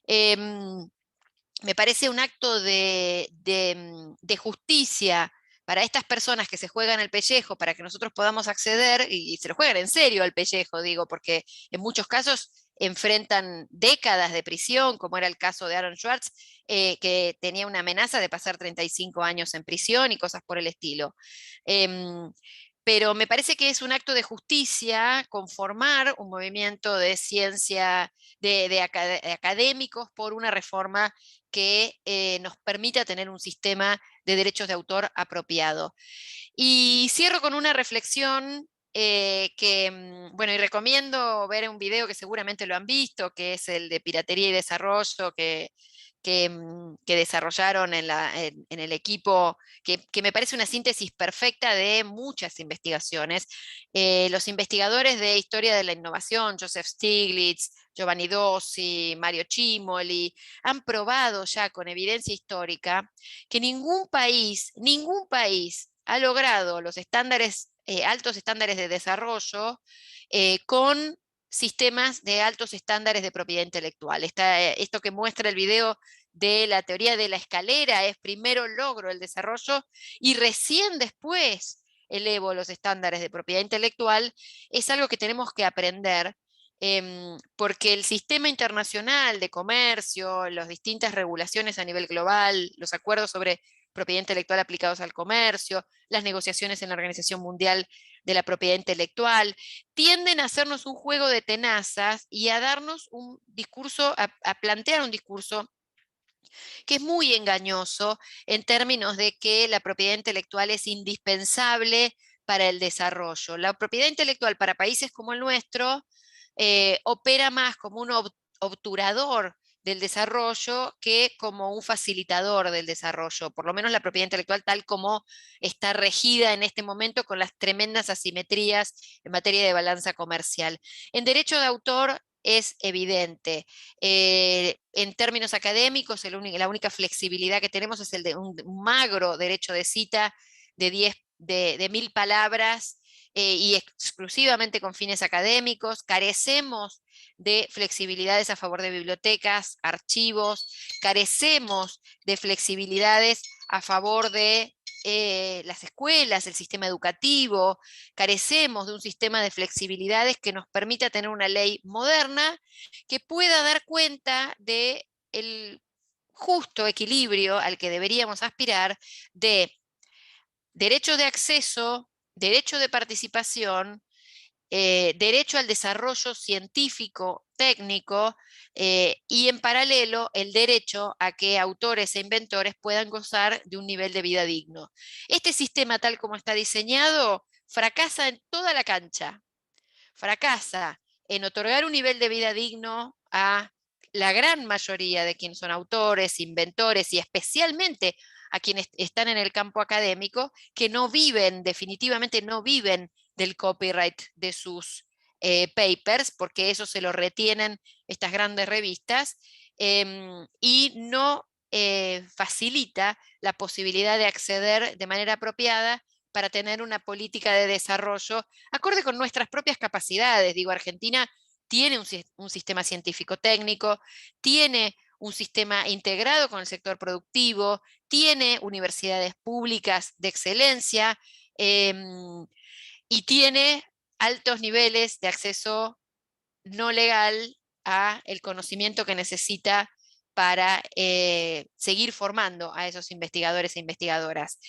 Me parece un acto de justicia para estas personas que se juegan el pellejo para que nosotros podamos acceder, y se lo juegan en serio al pellejo, digo, porque en muchos casos enfrentan décadas de prisión, como era el caso de Aaron Swartz, que tenía una amenaza de pasar 35 años en prisión y cosas por el estilo. Pero me parece que es un acto de justicia conformar un movimiento de ciencia, de académicos por una reforma que nos permita tener un sistema de derechos de autor apropiado. Y cierro con una reflexión bueno, y recomiendo ver un video que seguramente lo han visto, que es el de Piratería y Desarrollo, que desarrollaron en el equipo, que me parece una síntesis perfecta de muchas investigaciones. Los investigadores de historia de la innovación, Joseph Stiglitz, Giovanni Dossi, Mario Cimoli, han probado ya con evidencia histórica que ningún país ha logrado los estándares, altos estándares de desarrollo con sistemas de altos estándares de propiedad intelectual. Esto que muestra el video de la teoría de la escalera es primero logro el desarrollo y recién después elevo los estándares de propiedad intelectual, es algo que tenemos que aprender, porque el sistema internacional de comercio, las distintas regulaciones a nivel global, los acuerdos sobre propiedad intelectual aplicados al comercio, las negociaciones en la Organización Mundial de la Propiedad Intelectual, tienden a hacernos un juego de tenazas y a darnos un discurso, a plantear un discurso que es muy engañoso en términos de que la propiedad intelectual es indispensable para el desarrollo. La propiedad intelectual para países como el nuestro opera más como un obturador del desarrollo que como un facilitador del desarrollo, por lo menos la propiedad intelectual tal como está regida en este momento con las tremendas asimetrías en materia de balanza comercial. En derecho de autor es evidente. En términos académicos, la única flexibilidad que tenemos es el de un magro derecho de cita de 1000 palabras y exclusivamente con fines académicos. Carecemos de flexibilidades a favor de bibliotecas, archivos, carecemos de flexibilidades a favor de las escuelas, el sistema educativo, carecemos de un sistema de flexibilidades que nos permita tener una ley moderna que pueda dar cuenta del justo equilibrio al que deberíamos aspirar de derecho de acceso, derecho de participación, derecho al desarrollo científico, técnico, y en paralelo el derecho a que autores e inventores puedan gozar de un nivel de vida digno. Este sistema, tal como está diseñado, fracasa en toda la cancha. Fracasa en otorgar un nivel de vida digno a la gran mayoría de quienes son autores, inventores y especialmente a quienes están en el campo académico, que no viven, definitivamente no viven del copyright de sus papers, porque eso se lo retienen estas grandes revistas, y no facilita la posibilidad de acceder de manera apropiada para tener una política de desarrollo acorde con nuestras propias capacidades. Digo, Argentina tiene un sistema científico-técnico, tiene un sistema integrado con el sector productivo, tiene universidades públicas de excelencia y tiene altos niveles de acceso no legal a el conocimiento que necesita para seguir formando a esos investigadores e investigadoras.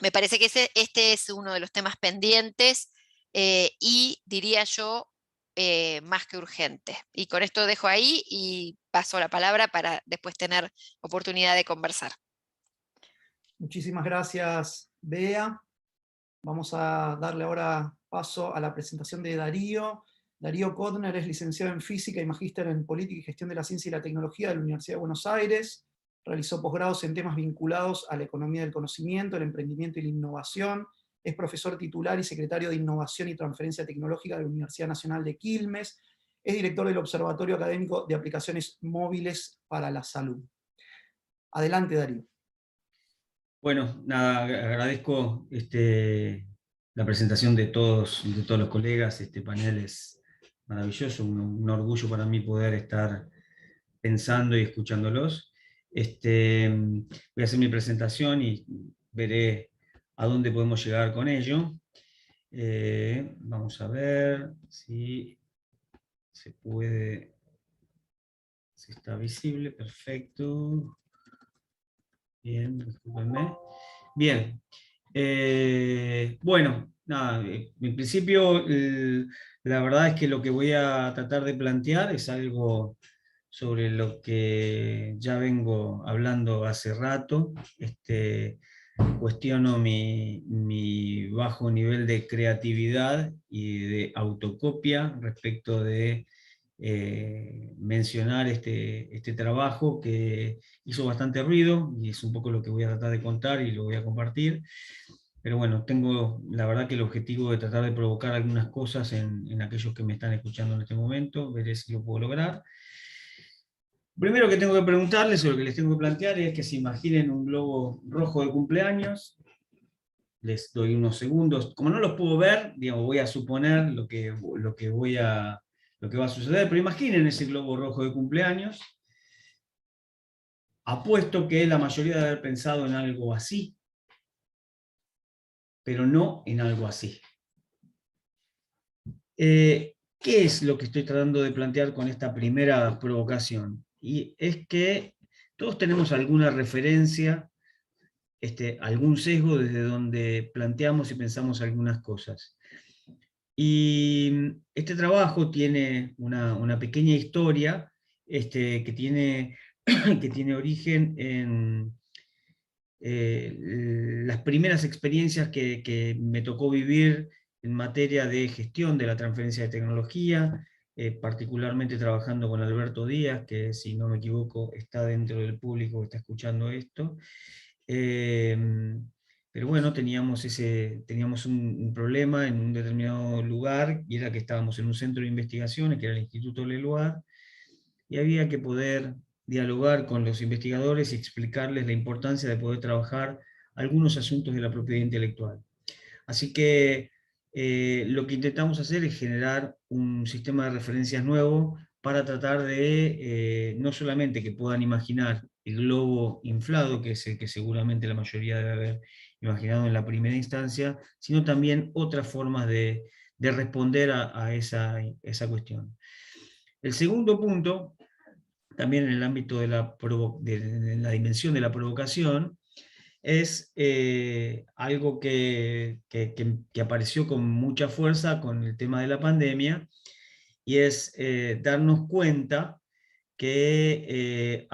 Me parece que este es uno de los temas pendientes y diría yo más que urgente. Y con esto dejo ahí y paso la palabra para después tener oportunidad de conversar.
Muchísimas gracias, Bea. Vamos a darle ahora paso a la presentación de Darío. Darío Kodner es licenciado en Física y magíster en Política y Gestión de la Ciencia y la Tecnología de la Universidad de Buenos Aires. Realizó posgrados en temas vinculados a la economía del conocimiento, el emprendimiento y la innovación. Es profesor titular y secretario de Innovación y Transferencia Tecnológica de la Universidad Nacional de Quilmes. Es director del Observatorio Académico de Aplicaciones Móviles para la Salud. Adelante, Darío.
Bueno, nada, agradezco la presentación de todos los colegas. Este panel es maravilloso, un orgullo para mí poder estar pensando y escuchándolos. Voy a hacer mi presentación y veré a dónde podemos llegar con ello. Vamos a ver si se puede, si está visible, perfecto. Bien, discúlpenme. Bien. Bueno, nada, en principio la verdad es que lo que voy a tratar de plantear es algo sobre lo que ya vengo hablando hace rato. Cuestiono mi bajo nivel de creatividad y de autocopia respecto de mencionar este trabajo que hizo bastante ruido, y es un poco lo que voy a tratar de contar y lo voy a compartir. Pero bueno, tengo la verdad que el objetivo de tratar de provocar algunas cosas en aquellos que me están escuchando en este momento, veré si lo puedo lograr. Primero que tengo que preguntarles, o lo que les tengo que plantear, es que se imaginen un globo rojo de cumpleaños. Les doy unos segundos. Como no los puedo ver, digamos, voy a suponer lo que va a suceder, pero imaginen ese globo rojo de cumpleaños. Apuesto que la mayoría debe haber pensado en algo así, pero no en algo así. ¿Qué es lo que estoy tratando de plantear con esta primera provocación? Y es que todos tenemos alguna referencia, algún sesgo desde donde planteamos y pensamos algunas cosas. Y este trabajo tiene una pequeña historia que tiene origen en las primeras experiencias que me tocó vivir en materia de gestión de la transferencia de tecnología, particularmente trabajando con Alberto Díaz, que si no me equivoco está dentro del público que está escuchando esto. Pero bueno, teníamos un problema en un determinado lugar, y era que estábamos en un centro de investigaciones, que era el Instituto Leloir, y había que poder dialogar con los investigadores y explicarles la importancia de poder trabajar algunos asuntos de la propiedad intelectual. Así que lo que intentamos hacer es generar un sistema de referencias nuevo para tratar de no solamente que puedan imaginar el globo inflado, que es el que seguramente la mayoría debe haber imaginado en la primera instancia, sino también otras formas de responder a esa cuestión. El segundo punto, también en el ámbito de la dimensión de la provocación, es algo que apareció con mucha fuerza con el tema de la pandemia, y es darnos cuenta que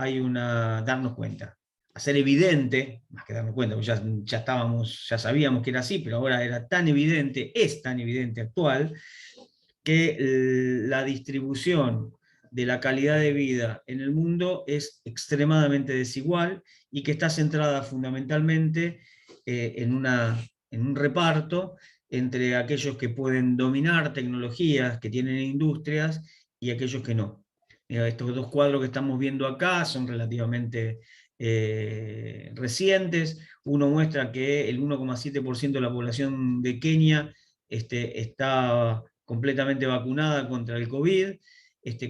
hacer evidente, más que darnos cuenta, porque ya sabíamos que era así, pero ahora es tan evidente actual, que la distribución de la calidad de vida en el mundo es extremadamente desigual, y que está centrada fundamentalmente en un reparto entre aquellos que pueden dominar tecnologías, que tienen industrias, y aquellos que no. Estos dos cuadros que estamos viendo acá son relativamente recientes. Uno muestra que el 1,7% de la población de Kenia está completamente vacunada contra el COVID,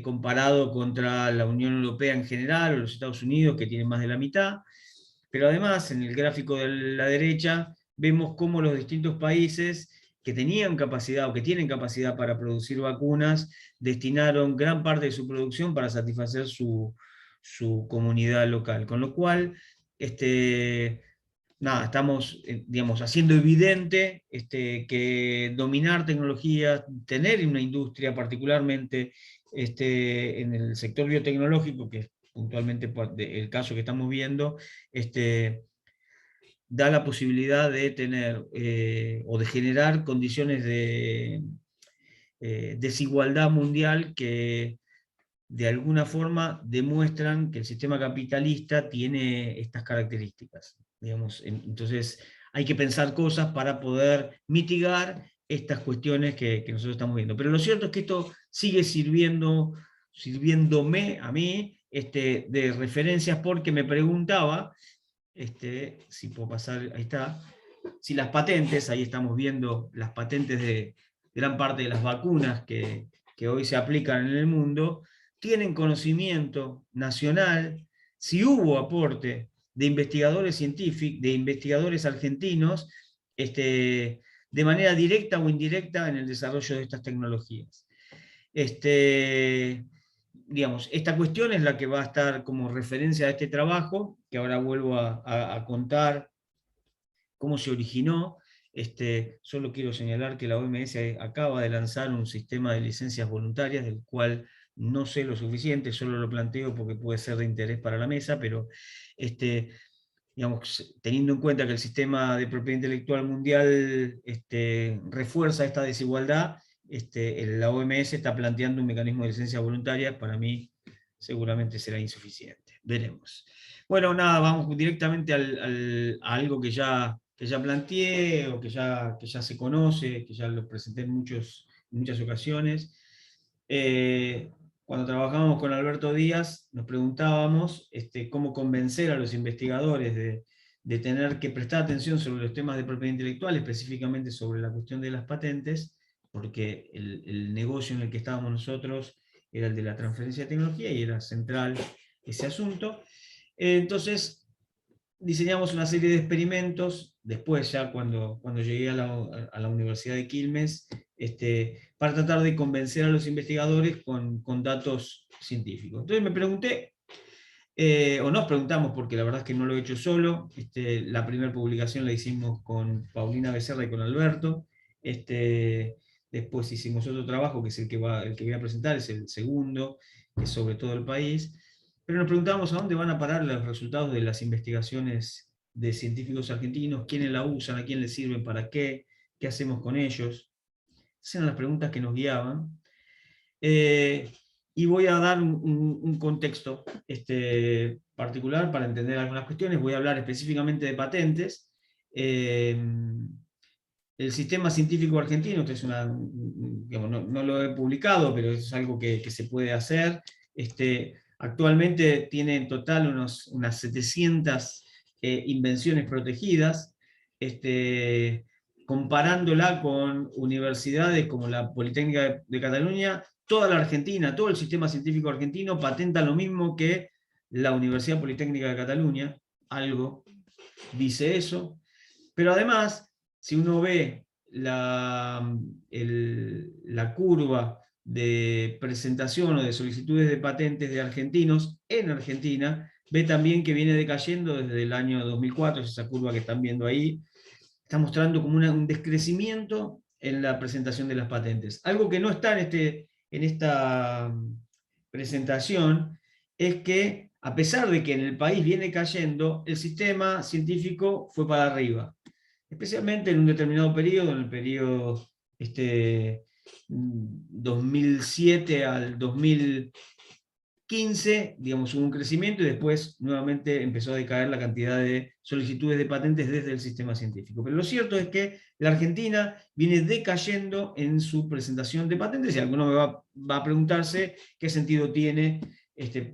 comparado contra la Unión Europea en general o los Estados Unidos, que tienen más de la mitad. Pero además, en el gráfico de la derecha, vemos cómo los distintos países que tenían capacidad o que tienen capacidad para producir vacunas, destinaron gran parte de su producción para satisfacer su comunidad local. Con lo cual, estamos digamos, haciendo evidente que dominar tecnologías, tener una industria, particularmente en el sector biotecnológico, que es puntualmente el caso que estamos viendo, da la posibilidad de tener o de generar condiciones de desigualdad mundial que de alguna forma demuestran que el sistema capitalista tiene estas características. Digamos. Entonces hay que pensar cosas para poder mitigar estas cuestiones que nosotros estamos viendo. Pero lo cierto es que esto sigue sirviéndome a mí de referencias, porque me preguntaba, si puedo pasar, ahí está, si las patentes, ahí estamos viendo las patentes de gran parte de las vacunas que hoy se aplican en el mundo, tienen conocimiento nacional, si hubo aporte de investigadores científicos, de investigadores argentinos, de manera directa o indirecta en el desarrollo de estas tecnologías. Digamos, esta cuestión es la que va a estar como referencia a este trabajo, que ahora vuelvo a contar cómo se originó. Solo quiero señalar que la OMS acaba de lanzar un sistema de licencias voluntarias, del cual no sé lo suficiente, solo lo planteo porque puede ser de interés para la mesa, pero digamos, teniendo en cuenta que el sistema de propiedad intelectual mundial refuerza esta desigualdad, la OMS está planteando un mecanismo de licencias voluntarias. Para mí seguramente será insuficiente. Veremos. Bueno, nada, vamos directamente a algo que ya planteé, o que ya se conoce, que ya lo presenté en muchas ocasiones. Cuando trabajábamos con Alberto Díaz, nos preguntábamos cómo convencer a los investigadores de tener que prestar atención sobre los temas de propiedad intelectual, específicamente sobre la cuestión de las patentes, porque el negocio en el que estábamos nosotros era el de la transferencia de tecnología y era central ese asunto. Entonces diseñamos una serie de experimentos, después ya cuando llegué a la Universidad de Quilmes, para tratar de convencer a los investigadores con datos científicos. Entonces me pregunté, o nos preguntamos, porque la verdad es que no lo he hecho solo, la primera publicación la hicimos con Paulina Becerra y con Alberto, después hicimos otro trabajo, que es el que voy a presentar, es el segundo, que es sobre todo el país, pero nos preguntábamos a dónde van a parar los resultados de las investigaciones de científicos argentinos, quiénes la usan, a quién les sirven, para qué hacemos con ellos. Esas eran las preguntas que nos guiaban. Y voy a dar un contexto particular para entender algunas cuestiones. Voy a hablar específicamente de patentes. El sistema científico argentino, esto es digamos, no lo he publicado, pero es algo que se puede hacer. Actualmente tiene en total unas 700 invenciones protegidas, comparándola con universidades como la Politécnica de Cataluña. Toda la Argentina, todo el sistema científico argentino patenta lo mismo que la Universidad Politécnica de Cataluña, algo dice eso, pero además, si uno ve la curva de presentación o de solicitudes de patentes de argentinos en Argentina, ve también que viene decayendo desde el año 2004, esa curva que están viendo ahí, está mostrando como un descrecimiento en la presentación de las patentes. Algo que no está en esta presentación es que, a pesar de que en el país viene cayendo, el sistema científico fue para arriba, especialmente en un determinado periodo, en el periodo 2007 al 2015, digamos, hubo un crecimiento, y después nuevamente empezó a decaer la cantidad de solicitudes de patentes desde el sistema científico. Pero lo cierto es que la Argentina viene decayendo en su presentación de patentes, y alguno va a preguntarse qué sentido tiene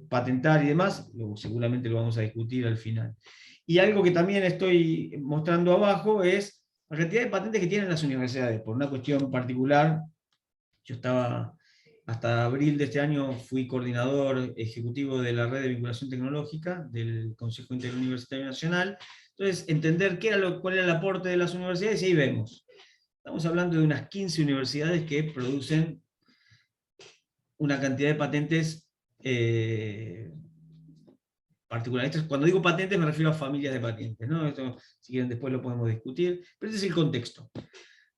patentar y demás, seguramente lo vamos a discutir al final. Y algo que también estoy mostrando abajo es la cantidad de patentes que tienen las universidades. Por una cuestión particular, yo estaba, hasta abril de este año, fui coordinador ejecutivo de la red de vinculación tecnológica del Consejo Interuniversitario Nacional. Entonces, entender cuál era el aporte de las universidades, y ahí vemos. Estamos hablando de unas 15 universidades que producen una cantidad de patentes particulares. Cuando digo patentes me refiero a familias de patentes, ¿no? Esto, si quieren, después lo podemos discutir, pero este es el contexto.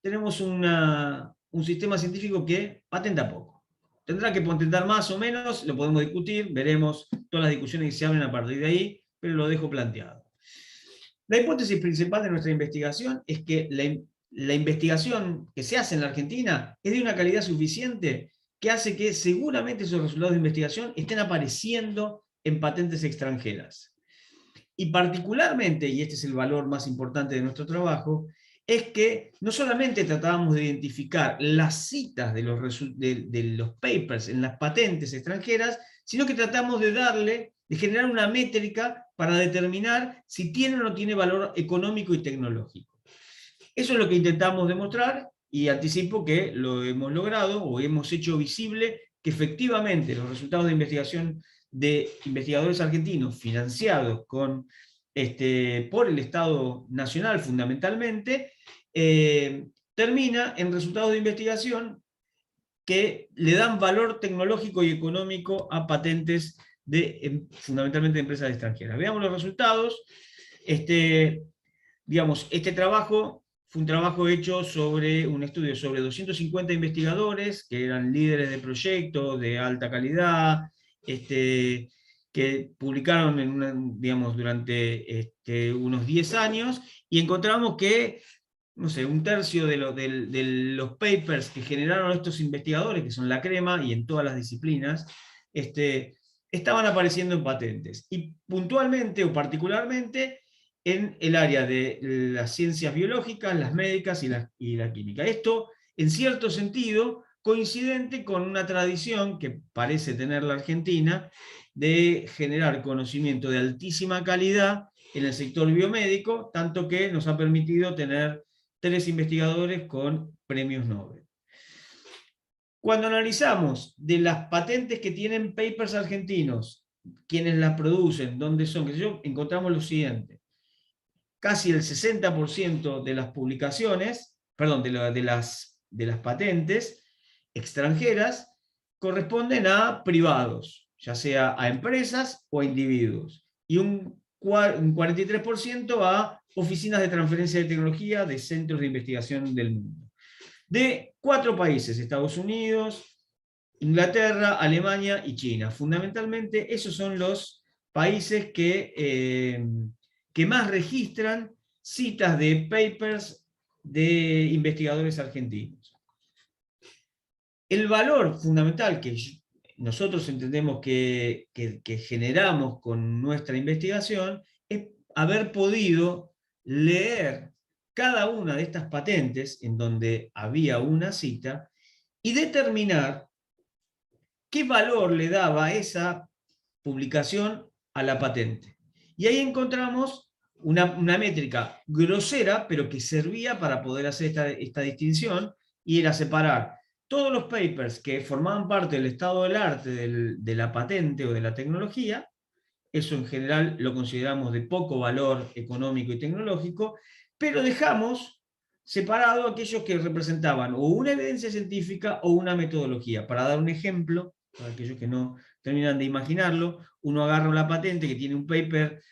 Tenemos un sistema científico que patenta poco. Tendrá que patentar más o menos, lo podemos discutir, veremos todas las discusiones que se abren a partir de ahí, pero lo dejo planteado. La hipótesis principal de nuestra investigación es que la investigación que se hace en la Argentina es de una calidad suficiente que hace que seguramente esos resultados de investigación estén apareciendo en patentes extranjeras. Y particularmente, y este es el valor más importante de nuestro trabajo, es que no solamente tratábamos de identificar las citas de los papers en las patentes extranjeras, sino que tratamos de generar una métrica para determinar si tiene o no tiene valor económico y tecnológico. Eso es lo que intentamos demostrar, y anticipo que lo hemos logrado, o hemos hecho visible que efectivamente los resultados de investigación de investigadores argentinos financiados por el Estado Nacional fundamentalmente, termina en resultados de investigación que le dan valor tecnológico y económico a patentes fundamentalmente de empresas extranjeras. Veamos los resultados. Digamos, este trabajo fue un trabajo hecho sobre un estudio sobre 250 investigadores que eran líderes de proyectos de alta calidad, que publicaron durante unos 10 años, y encontramos que, no sé, un tercio de los papers que generaron estos investigadores, que son la crema y en todas las disciplinas, estaban apareciendo en patentes. Y puntualmente o particularmente en el área de las ciencias biológicas, las médicas y la química. Esto, en cierto sentido, coincidente con una tradición que parece tener la Argentina de generar conocimiento de altísima calidad en el sector biomédico, tanto que nos ha permitido tener 3 investigadores con premios Nobel. Cuando analizamos de las patentes que tienen papers argentinos, quienes las producen, dónde son, encontramos lo siguiente. Casi el 60% de las publicaciones, perdón, de las patentes extranjeras corresponden a privados, ya sea a empresas o a individuos, y un 43% a oficinas de transferencia de tecnología de centros de investigación del mundo. De 4 países, Estados Unidos, Inglaterra, Alemania y China. Fundamentalmente esos son los países que más registran citas de papers de investigadores argentinos. El valor fundamental que nosotros entendemos que generamos con nuestra investigación es haber podido leer cada una de estas patentes en donde había una cita y determinar qué valor le daba esa publicación a la patente. Y ahí encontramos una métrica grosera, pero que servía para poder hacer esta distinción, y era separar todos los papers que formaban parte del estado del arte de la patente o de la tecnología. Eso en general lo consideramos de poco valor económico y tecnológico, pero dejamos separado aquellos que representaban o una evidencia científica o una metodología. Para dar un ejemplo, para aquellos que no terminan de imaginarlo, uno agarra una patente que tiene un paper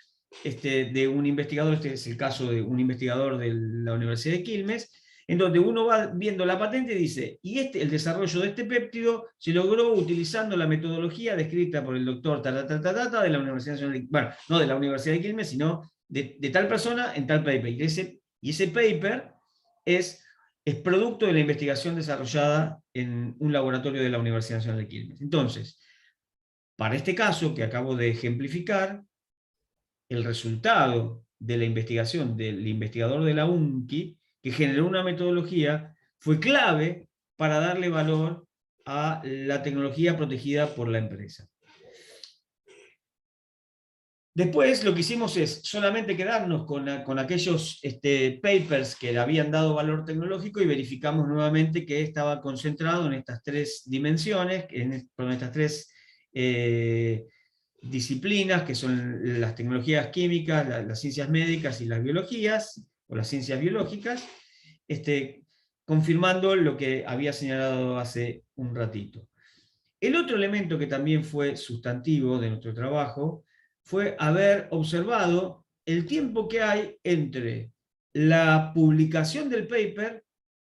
de un investigador, este es el caso de un investigador de la Universidad de Quilmes, en donde uno va viendo la patente y dice, y el desarrollo de este péptido se logró utilizando la metodología descrita por el doctor de la Universidad Nacional, bueno, no de la Universidad de Quilmes, sino de tal persona en tal paper. Y ese paper es producto de la investigación desarrollada en un laboratorio de la Universidad Nacional de Quilmes. Entonces, para este caso que acabo de ejemplificar, el resultado de la investigación del investigador de la UNCI, que generó una metodología, fue clave para darle valor a la tecnología protegida por la empresa. Después lo que hicimos es solamente quedarnos con aquellos papers que le habían dado valor tecnológico y verificamos nuevamente que estaba concentrado en estas tres dimensiones, en estas tres disciplinas, que son las tecnologías químicas, las ciencias médicas y las biologías, o las ciencias biológicas, confirmando lo que había señalado hace un ratito. El otro elemento que también fue sustantivo de nuestro trabajo fue haber observado el tiempo que hay entre la publicación del paper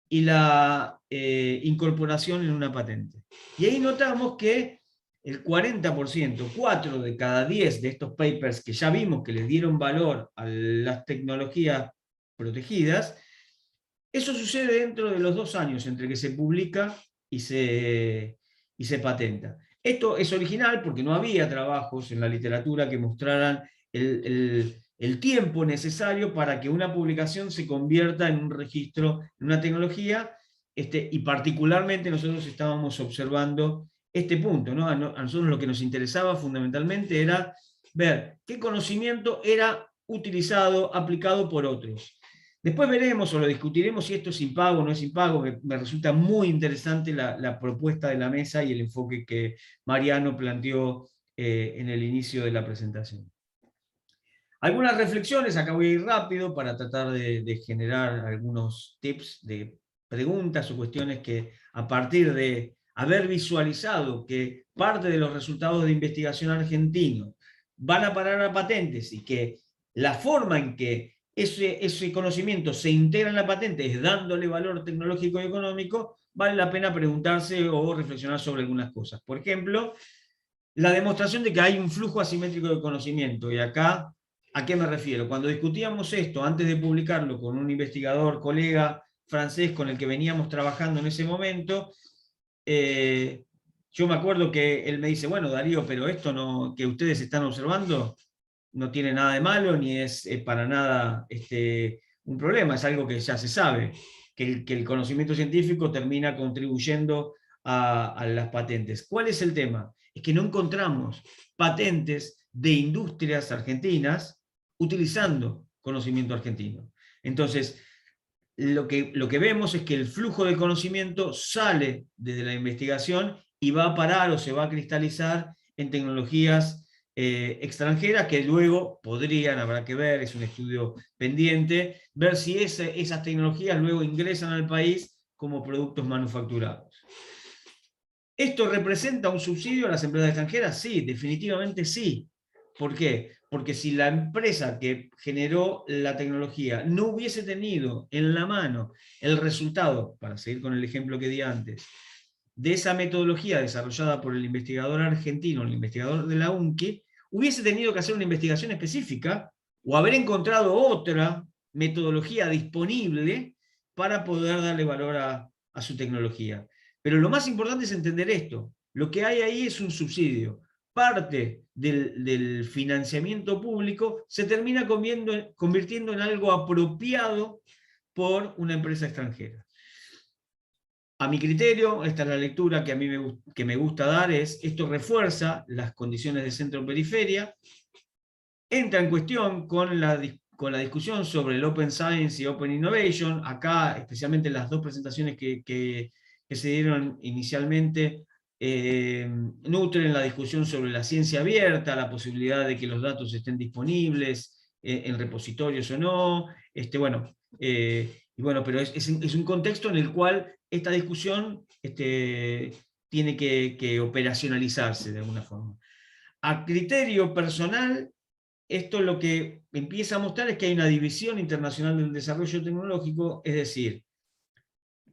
y la incorporación en una patente. Y ahí notamos que el 40%, 4 de cada 10 de estos papers que ya vimos que les dieron valor a las tecnologías protegidas, eso sucede dentro de los 2 años entre que se publica y se patenta. Esto es original porque no había trabajos en la literatura que mostraran el tiempo necesario para que una publicación se convierta en un registro, en una tecnología, y particularmente nosotros estábamos observando este punto, ¿no? A nosotros lo que nos interesaba fundamentalmente era ver qué conocimiento era utilizado, aplicado por otros. Después veremos o lo discutiremos si esto es impago o no es impago. Me resulta muy interesante la propuesta de la mesa y el enfoque que Mariano planteó en el inicio de la presentación. Algunas reflexiones, acá voy a ir rápido para tratar de generar algunos tips de preguntas o cuestiones que a partir de haber visualizado que parte de los resultados de investigación argentinos van a parar a patentes y que la forma en que ese conocimiento se integra en la patente es dándole valor tecnológico y económico, vale la pena preguntarse o reflexionar sobre algunas cosas. Por ejemplo, la demostración de que hay un flujo asimétrico de conocimiento. Y acá, ¿a qué me refiero? Cuando discutíamos esto, antes de publicarlo con un investigador, colega francés con el que veníamos trabajando en ese momento, yo me acuerdo que él me dice, bueno, Darío, pero esto que ustedes están observando no tiene nada de malo, ni es para nada un problema, es algo que ya se sabe, que el conocimiento científico termina contribuyendo a las patentes. ¿Cuál es el tema? Es que no encontramos patentes de industrias argentinas utilizando conocimiento argentino. Entonces, lo que vemos es que el flujo de conocimiento sale desde la investigación y va a parar o se va a cristalizar en tecnologías extranjeras que luego podrían, habrá que ver, es un estudio pendiente, ver si esas tecnologías luego ingresan al país como productos manufacturados. ¿Esto representa un subsidio a las empresas extranjeras? Sí, definitivamente sí. ¿Por qué? Porque si la empresa que generó la tecnología no hubiese tenido en la mano el resultado, para seguir con el ejemplo que di antes, de esa metodología desarrollada por el investigador argentino, el investigador de la UNCI, hubiese tenido que hacer una investigación específica o haber encontrado otra metodología disponible para poder darle valor a su tecnología. Pero lo más importante es entender esto. Lo que hay ahí es un subsidio. Parte del financiamiento público se termina convirtiendo en algo apropiado por una empresa extranjera. A mi criterio, esta es la lectura que a mí me gusta dar, esto refuerza las condiciones de centro-periferia, entra en cuestión con la discusión sobre el Open Science y Open Innovation. Acá, especialmente las dos presentaciones que se dieron inicialmente, nutren la discusión sobre la ciencia abierta, la posibilidad de que los datos estén disponibles en repositorios o no. Pero es un contexto en el cual esta discusión tiene que operacionalizarse de alguna forma. A criterio personal, esto lo que empieza a mostrar es que hay una división internacional del desarrollo tecnológico, es decir,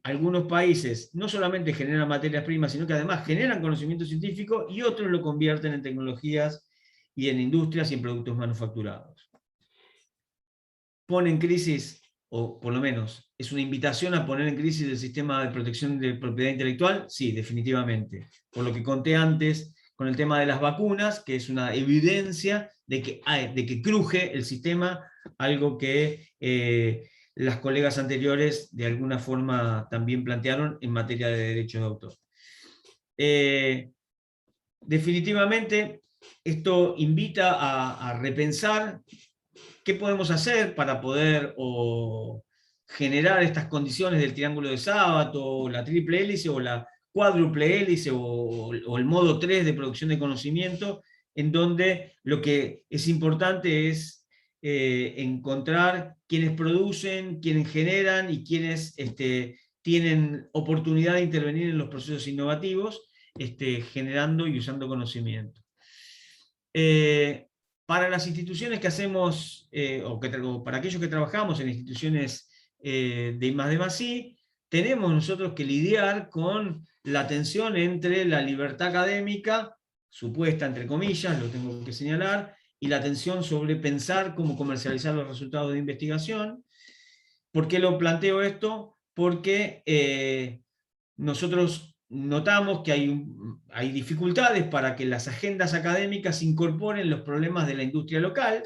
algunos países no solamente generan materias primas, sino que además generan conocimiento científico y otros lo convierten en tecnologías y en industrias y en productos manufacturados. Pone en crisis, o por lo menos es una invitación a poner en crisis el sistema de protección de propiedad intelectual, sí, definitivamente. Por lo que conté antes con el tema de las vacunas, que es una evidencia de que cruje el sistema, algo que las colegas anteriores de alguna forma también plantearon en materia de derechos de autor. Definitivamente, esto invita a repensar qué podemos hacer para poder generar estas condiciones del triángulo de Sábato, o la triple hélice, o la cuádruple hélice, o el modo 3 de producción de conocimiento, en donde lo que es importante es encontrar quienes producen, quienes generan y quienes tienen oportunidad de intervenir en los procesos innovativos, generando y usando conocimiento. Para las instituciones que hacemos, o para aquellos que trabajamos en instituciones de I+D+I, tenemos nosotros que lidiar con la tensión entre la libertad académica, supuesta entre comillas, lo tengo que señalar, y la tensión sobre pensar cómo comercializar los resultados de investigación. ¿Por qué lo planteo esto? Porque nosotros notamos que hay dificultades para que las agendas académicas incorporen los problemas de la industria local.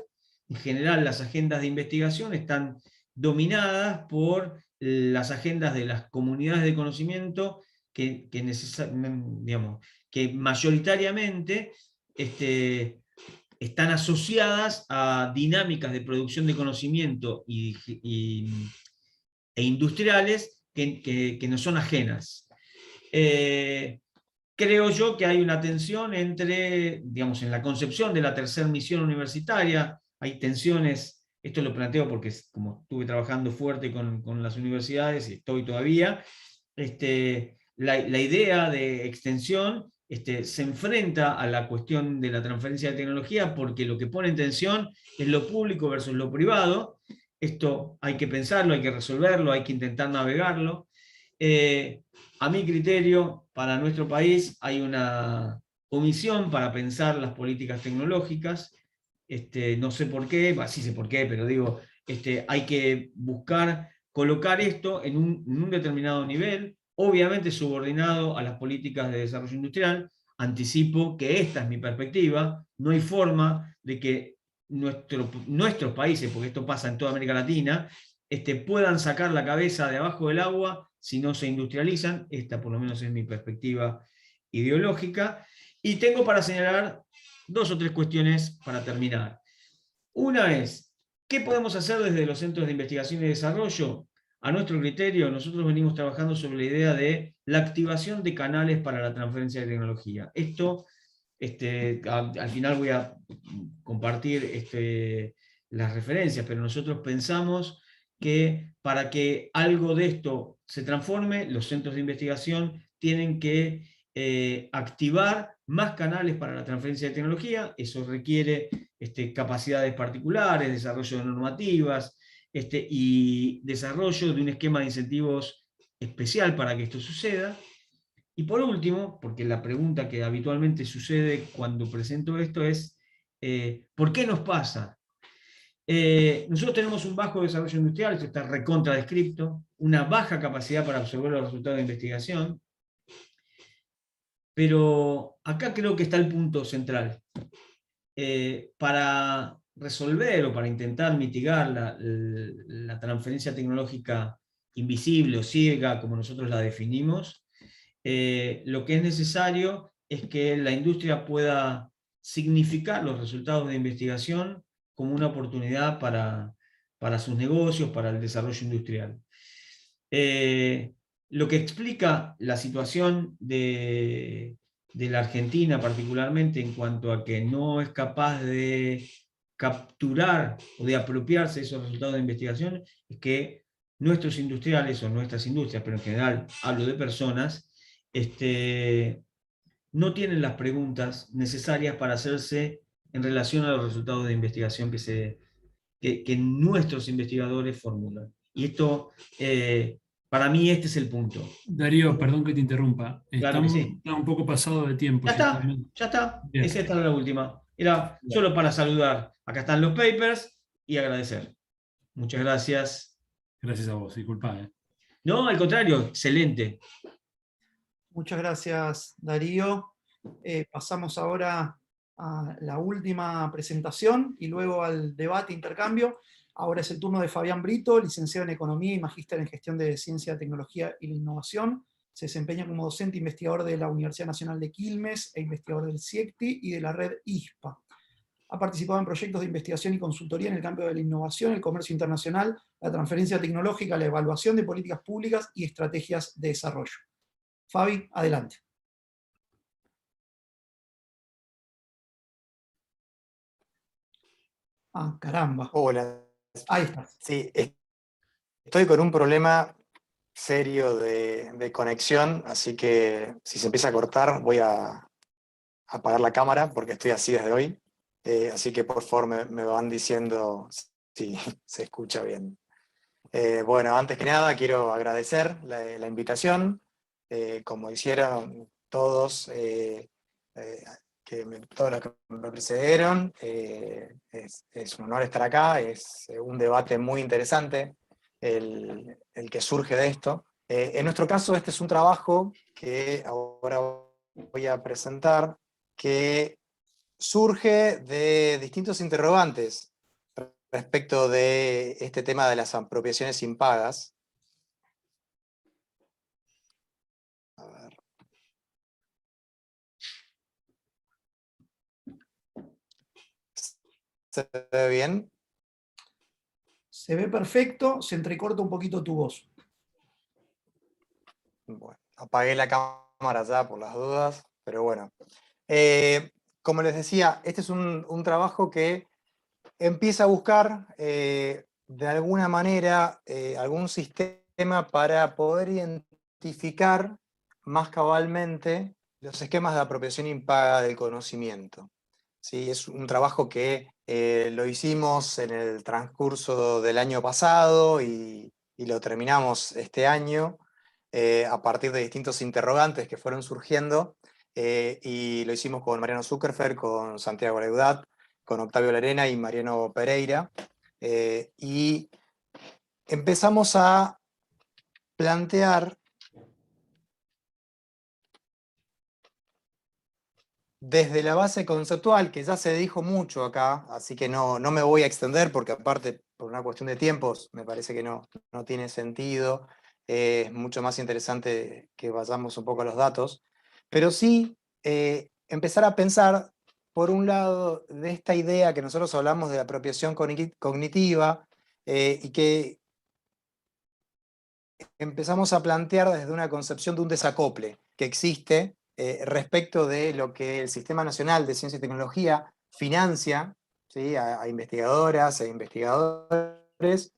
En general, las agendas de investigación están dominadas por las agendas de las comunidades de conocimiento que mayoritariamente están asociadas a dinámicas de producción de conocimiento e industriales que no son ajenas. Creo yo que hay una tensión entre, en la concepción de la tercera misión universitaria, hay tensiones, esto lo planteo porque como estuve trabajando fuerte con las universidades, y estoy todavía, la idea de extensión se enfrenta a la cuestión de la transferencia de tecnología, porque lo que pone en tensión es lo público versus lo privado. Esto hay que pensarlo, hay que resolverlo, hay que intentar navegarlo. A mi criterio, para nuestro país hay una omisión para pensar las políticas tecnológicas. No sé por qué, sí sé por qué, pero digo, hay que buscar colocar esto en un determinado nivel, obviamente subordinado a las políticas de desarrollo industrial. Anticipo que esta es mi perspectiva, no hay forma de que nuestros países, porque esto pasa en toda América Latina, puedan sacar la cabeza de abajo del agua si no se industrializan. Esta por lo menos es mi perspectiva ideológica. Y tengo para señalar 2 o 3 cuestiones para terminar. Una es, ¿qué podemos hacer desde los centros de investigación y desarrollo? A nuestro criterio, nosotros venimos trabajando sobre la idea de la activación de canales para la transferencia de tecnología. Esto, al final voy a compartir las referencias, pero nosotros pensamos que para que algo de esto se transforme, los centros de investigación tienen que activar más canales para la transferencia de tecnología. Eso requiere capacidades particulares, desarrollo de normativas, y desarrollo de un esquema de incentivos especial para que esto suceda. Y por último, porque la pregunta que habitualmente sucede cuando presento esto es, ¿por qué nos pasa? Nosotros tenemos un bajo desarrollo industrial, esto está recontra descripto, una baja capacidad para absorber los resultados de investigación, pero acá creo que está el punto central. Para resolver o para intentar mitigar la transferencia tecnológica invisible o ciega, como nosotros la definimos, lo que es necesario es que la industria pueda significar los resultados de investigación como una oportunidad para sus negocios, para el desarrollo industrial. Lo que explica la situación de la Argentina particularmente en cuanto a que no es capaz de capturar o de apropiarse de esos resultados de investigación, es que nuestros industriales o nuestras industrias, pero en general hablo de personas, no tienen las preguntas necesarias para hacerse en relación a los resultados de investigación que nuestros investigadores formulan. Y esto, para mí, este es el punto.
Darío, perdón que te interrumpa.
Claro que sí.
Está un poco pasado de tiempo.
Ya está.
Bien.
Esa era la última. Era solo para saludar. Acá están los papers y agradecer. Muchas gracias.
Gracias a vos, disculpa.
No, al contrario, excelente.
Muchas gracias, Darío. Pasamos ahora a la última presentación y luego al debate, intercambio. Ahora es el turno de Fabián Brito, licenciado en Economía y magíster en Gestión de Ciencia, Tecnología y la Innovación, Se desempeña como docente investigador de la Universidad Nacional de Quilmes e investigador del CIECTI y de la red ISPA. Ha participado en proyectos de investigación y consultoría en el campo de la innovación, el comercio internacional, la transferencia tecnológica, la evaluación de políticas públicas y estrategias de desarrollo. Fabi, adelante. Ah, caramba.
Hola.
Ahí estás.
Sí, estoy con un problema serio de conexión, así que si se empieza a cortar voy a apagar la cámara porque estoy así desde hoy. Así que por favor me van diciendo si se escucha bien. Bueno, antes que nada quiero agradecer la invitación. Como hicieron todos, todos los que me precedieron, es un honor estar acá, es un debate muy interesante el que surge de esto. En nuestro caso, este es un trabajo que ahora voy a presentar, que surge de distintos interrogantes respecto de este tema de las apropiaciones impagas. A ver. ¿Se ve bien?
Se ve perfecto, se entrecorta un poquito tu voz.
Bueno, apagué la cámara ya por las dudas, pero bueno. Como les decía, este es un trabajo que empieza a buscar de alguna manera algún sistema para poder identificar más cabalmente los esquemas de apropiación impaga del conocimiento. ¿Sí? Es un trabajo que lo hicimos en el transcurso del año pasado y lo terminamos este año a partir de distintos interrogantes que fueron surgiendo y lo hicimos con Mariano Zuckerberg, con Santiago Leudat, con Octavio Larena y Mariano Pereira, y empezamos a plantear desde la base conceptual, que ya se dijo mucho acá, así que no me voy a extender, porque aparte, por una cuestión de tiempos, me parece que no tiene sentido, es mucho más interesante que vayamos un poco a los datos, pero sí empezar a pensar, por un lado, de esta idea que nosotros hablamos de apropiación cognitiva, y que empezamos a plantear desde una concepción de un desacople que existe respecto de lo que el Sistema Nacional de Ciencia y Tecnología financia, ¿sí? a investigadoras e investigadores,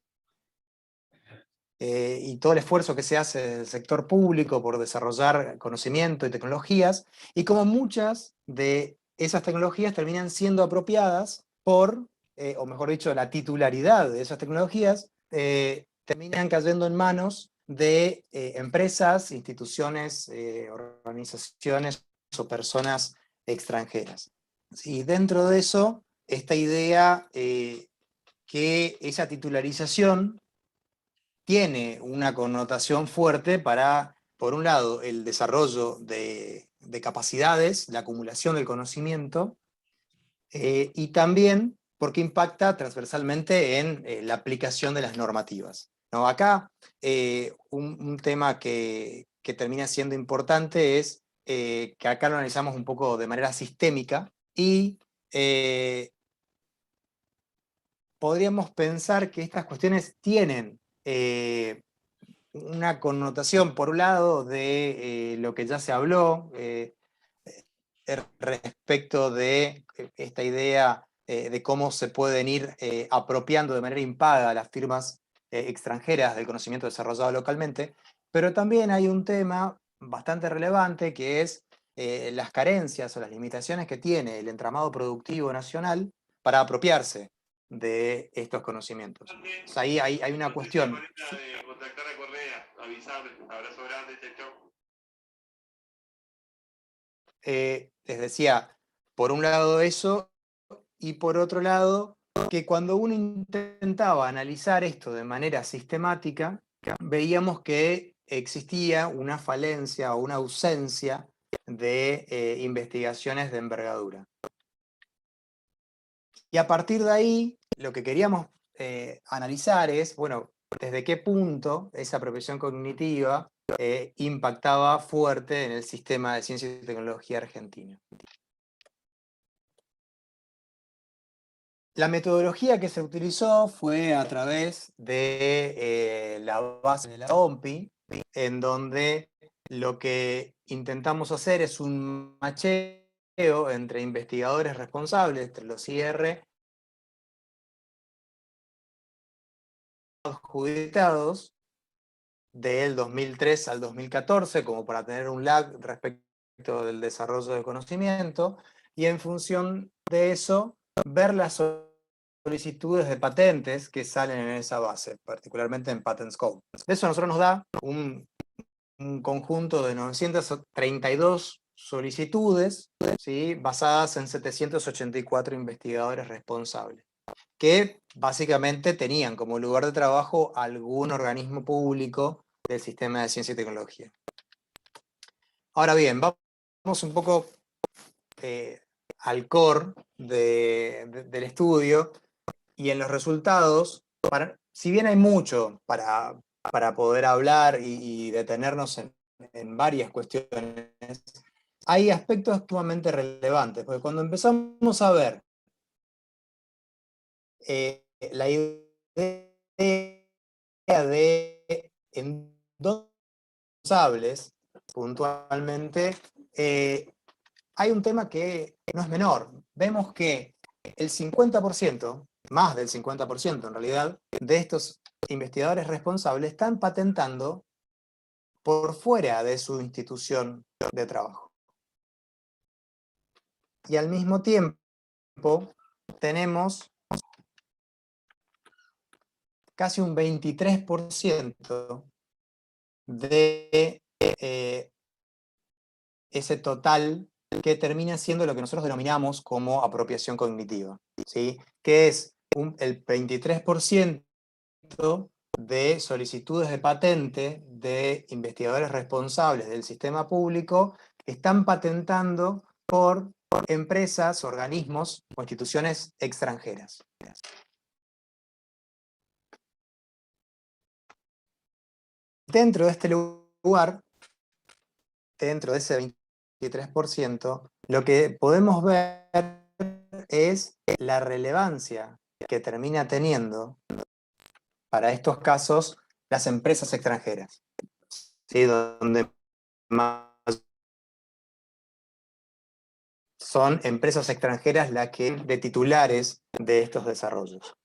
y todo el esfuerzo que se hace del sector público por desarrollar conocimiento y tecnologías, y como muchas de esas tecnologías terminan siendo apropiadas por, o mejor dicho, la titularidad de esas tecnologías, terminan cayendo en manos de empresas, instituciones, organizaciones o personas extranjeras. Y dentro de eso, esta idea que esa titularización tiene una connotación fuerte para, por un lado, el desarrollo de capacidades, la acumulación del conocimiento, y también porque impacta transversalmente en la aplicación de las normativas. ¿No? Acá un tema que termina siendo importante es que acá lo analizamos un poco de manera sistémica y podríamos pensar que estas cuestiones tienen una connotación, por un lado, de lo que ya se habló respecto de esta idea de cómo se pueden ir apropiando de manera impaga las firmas extranjeras del conocimiento desarrollado localmente, pero también hay un tema bastante relevante que es las carencias o las limitaciones que tiene el entramado productivo nacional para apropiarse de estos conocimientos. O sea, ahí hay una cuestión. Les decía, por un lado eso, y por otro lado, que cuando uno intentaba analizar esto de manera sistemática, veíamos que existía una falencia o una ausencia de investigaciones de envergadura. Y a partir de ahí, lo que queríamos analizar es, bueno, desde qué punto esa apropiación cognitiva impactaba fuerte en el sistema de ciencia y tecnología argentino. La metodología que se utilizó fue a través de la base de la OMPI, en donde lo que intentamos hacer es un macheo entre investigadores responsables, entre los IR adjudicados del 2003 al 2014, como para tener un lag respecto del desarrollo del conocimiento, y en función de eso, ver las solicitudes de patentes que salen en esa base, particularmente en PatentScope. Eso a nosotros nos da un conjunto de 932 solicitudes, ¿sí?, basadas en 784 investigadores responsables, que básicamente tenían como lugar de trabajo algún organismo público del sistema de ciencia y tecnología. Ahora bien, vamos un poco al core del estudio, y en los resultados, si bien hay mucho para poder hablar y detenernos en varias cuestiones, hay aspectos sumamente relevantes, porque cuando empezamos a ver la idea de endosables, puntualmente, hay un tema que no es menor. Vemos que el 50%, más del 50% en realidad, de estos investigadores responsables están patentando por fuera de su institución de trabajo. Y al mismo tiempo tenemos casi un 23% de ese total que termina siendo lo que nosotros denominamos como apropiación cognitiva, ¿sí?, que es el 23% de solicitudes de patente de investigadores responsables del sistema público que están patentando por empresas, organismos o instituciones extranjeras. Dentro de este lugar, dentro de ese 23%, lo que podemos ver es la relevancia que termina teniendo para estos casos las empresas extranjeras, ¿sí?, donde más son empresas extranjeras las que de titulares de estos desarrollos.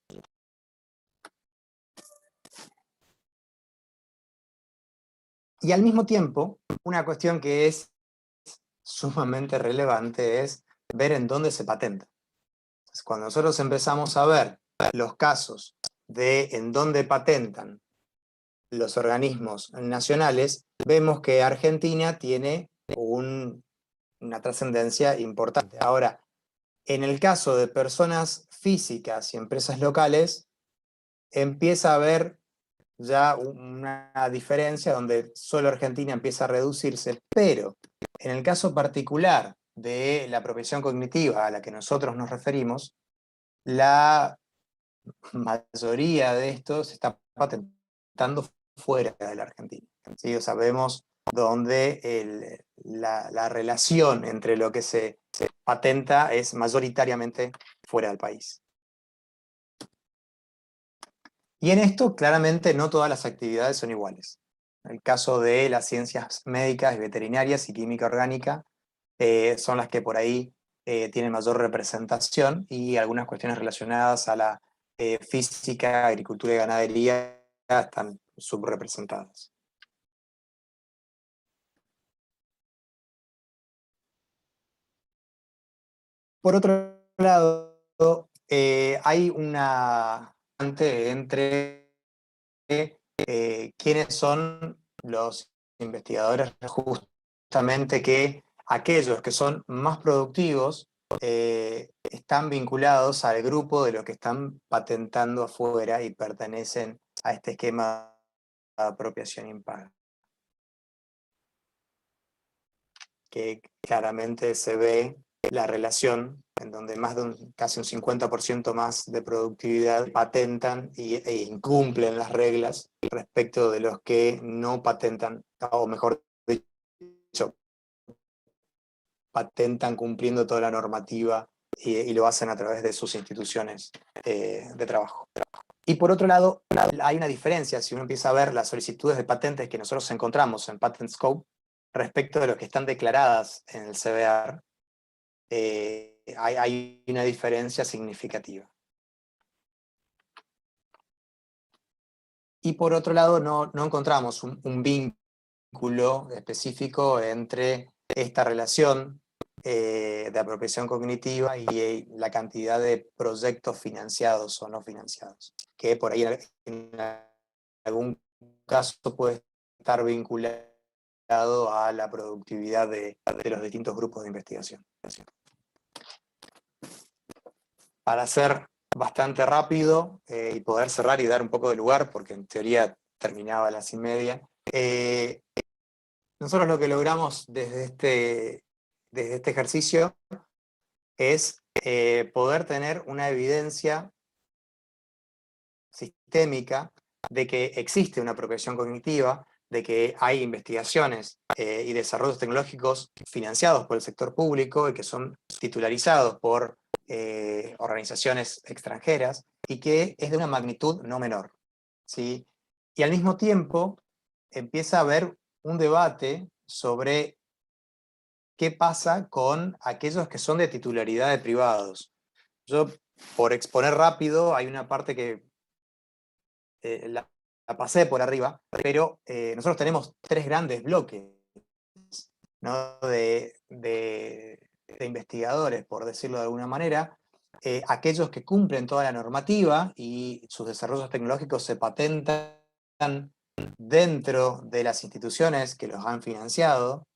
Y al mismo tiempo, una cuestión que es sumamente relevante es ver en dónde se patenta. Entonces, cuando nosotros empezamos a ver los casos de en dónde patentan los organismos nacionales, vemos que Argentina tiene una trascendencia importante. Ahora, en el caso de personas físicas y empresas locales, empieza a haber ya una diferencia donde solo Argentina empieza a reducirse, pero en el caso particular de la apropiación cognitiva a la que nosotros nos referimos, la mayoría de esto se está patentando fuera de la Argentina. ¿Sí? O sea, vemos donde la relación entre lo que se patenta es mayoritariamente fuera del país. Y en esto, claramente, no todas las actividades son iguales. En el caso de las ciencias médicas y veterinarias y química orgánica, son las que por ahí tienen mayor representación, y algunas cuestiones relacionadas a la física, agricultura y ganadería están subrepresentadas. Por otro lado, hay una entre quiénes son los investigadores justamente que aquellos que son más productivos están vinculados al grupo de los que están patentando afuera y pertenecen a este esquema de apropiación impaga, que claramente se ve la relación en donde casi un 50% más de productividad patentan e incumplen las reglas respecto de los que no patentan, o mejor dicho, patentan cumpliendo toda la normativa y lo hacen a través de sus instituciones de trabajo. Y por otro lado, hay una diferencia, si uno empieza a ver las solicitudes de patentes que nosotros encontramos en Patent Scope respecto de los que están declaradas en el CBR, hay una diferencia significativa. Y por otro lado, no encontramos un vínculo específico entre esta relación de apropiación cognitiva y la cantidad de proyectos financiados o no financiados, que por ahí en algún caso puede estar vinculado a la productividad de los distintos grupos de investigación. Para ser bastante rápido y poder cerrar y dar un poco de lugar, porque en teoría terminaba a las 1:30, nosotros lo que logramos desde este ejercicio es poder tener una evidencia sistémica de que existe una apropiación cognitiva, de que hay investigaciones y desarrollos tecnológicos financiados por el sector público y que son titularizados por organizaciones extranjeras y que es de una magnitud no menor, ¿sí? Y al mismo tiempo empieza a haber un debate sobre qué pasa con aquellos que son de titularidad de privados. Yo, por exponer rápido, hay una parte que la pasé por arriba, pero nosotros tenemos 3 grandes bloques, ¿no? de investigadores, por decirlo de alguna manera. Aquellos que cumplen toda la normativa y sus desarrollos tecnológicos se patentan dentro de las instituciones que los han financiado,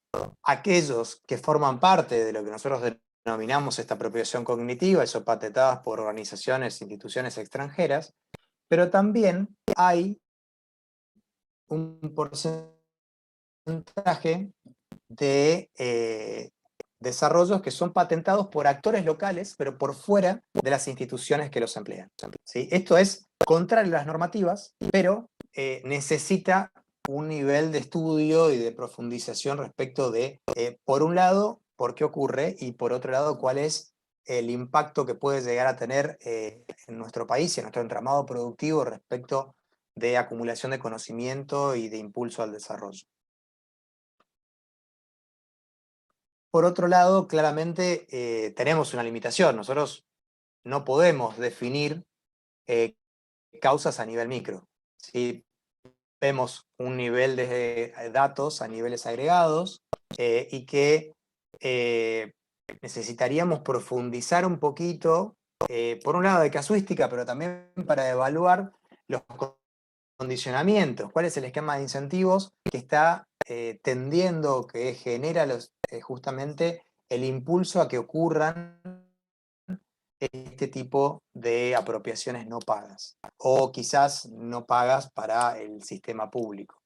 aquellos que forman parte de lo que nosotros denominamos esta apropiación cognitiva y son patentadas por organizaciones, instituciones extranjeras, pero también hay un porcentaje de desarrollos que son patentados por actores locales, pero por fuera de las instituciones que los emplean, ¿sí? Esto es contrario a las normativas, pero necesita un nivel de estudio y de profundización respecto de, por un lado, por qué ocurre, y por otro lado, cuál es el impacto que puede llegar a tener en nuestro país y en nuestro entramado productivo respecto de acumulación de conocimiento y de impulso al desarrollo. Por otro lado, claramente tenemos una limitación. Nosotros no podemos definir causas a nivel micro, ¿sí? Vemos un nivel de datos a niveles agregados y que necesitaríamos profundizar un poquito, por un lado de casuística, pero también para evaluar los condicionamientos, cuál es el esquema de incentivos que está tendiendo, que genera justamente el impulso a que ocurran este tipo de apropiaciones no pagas, o quizás no pagas para el sistema público.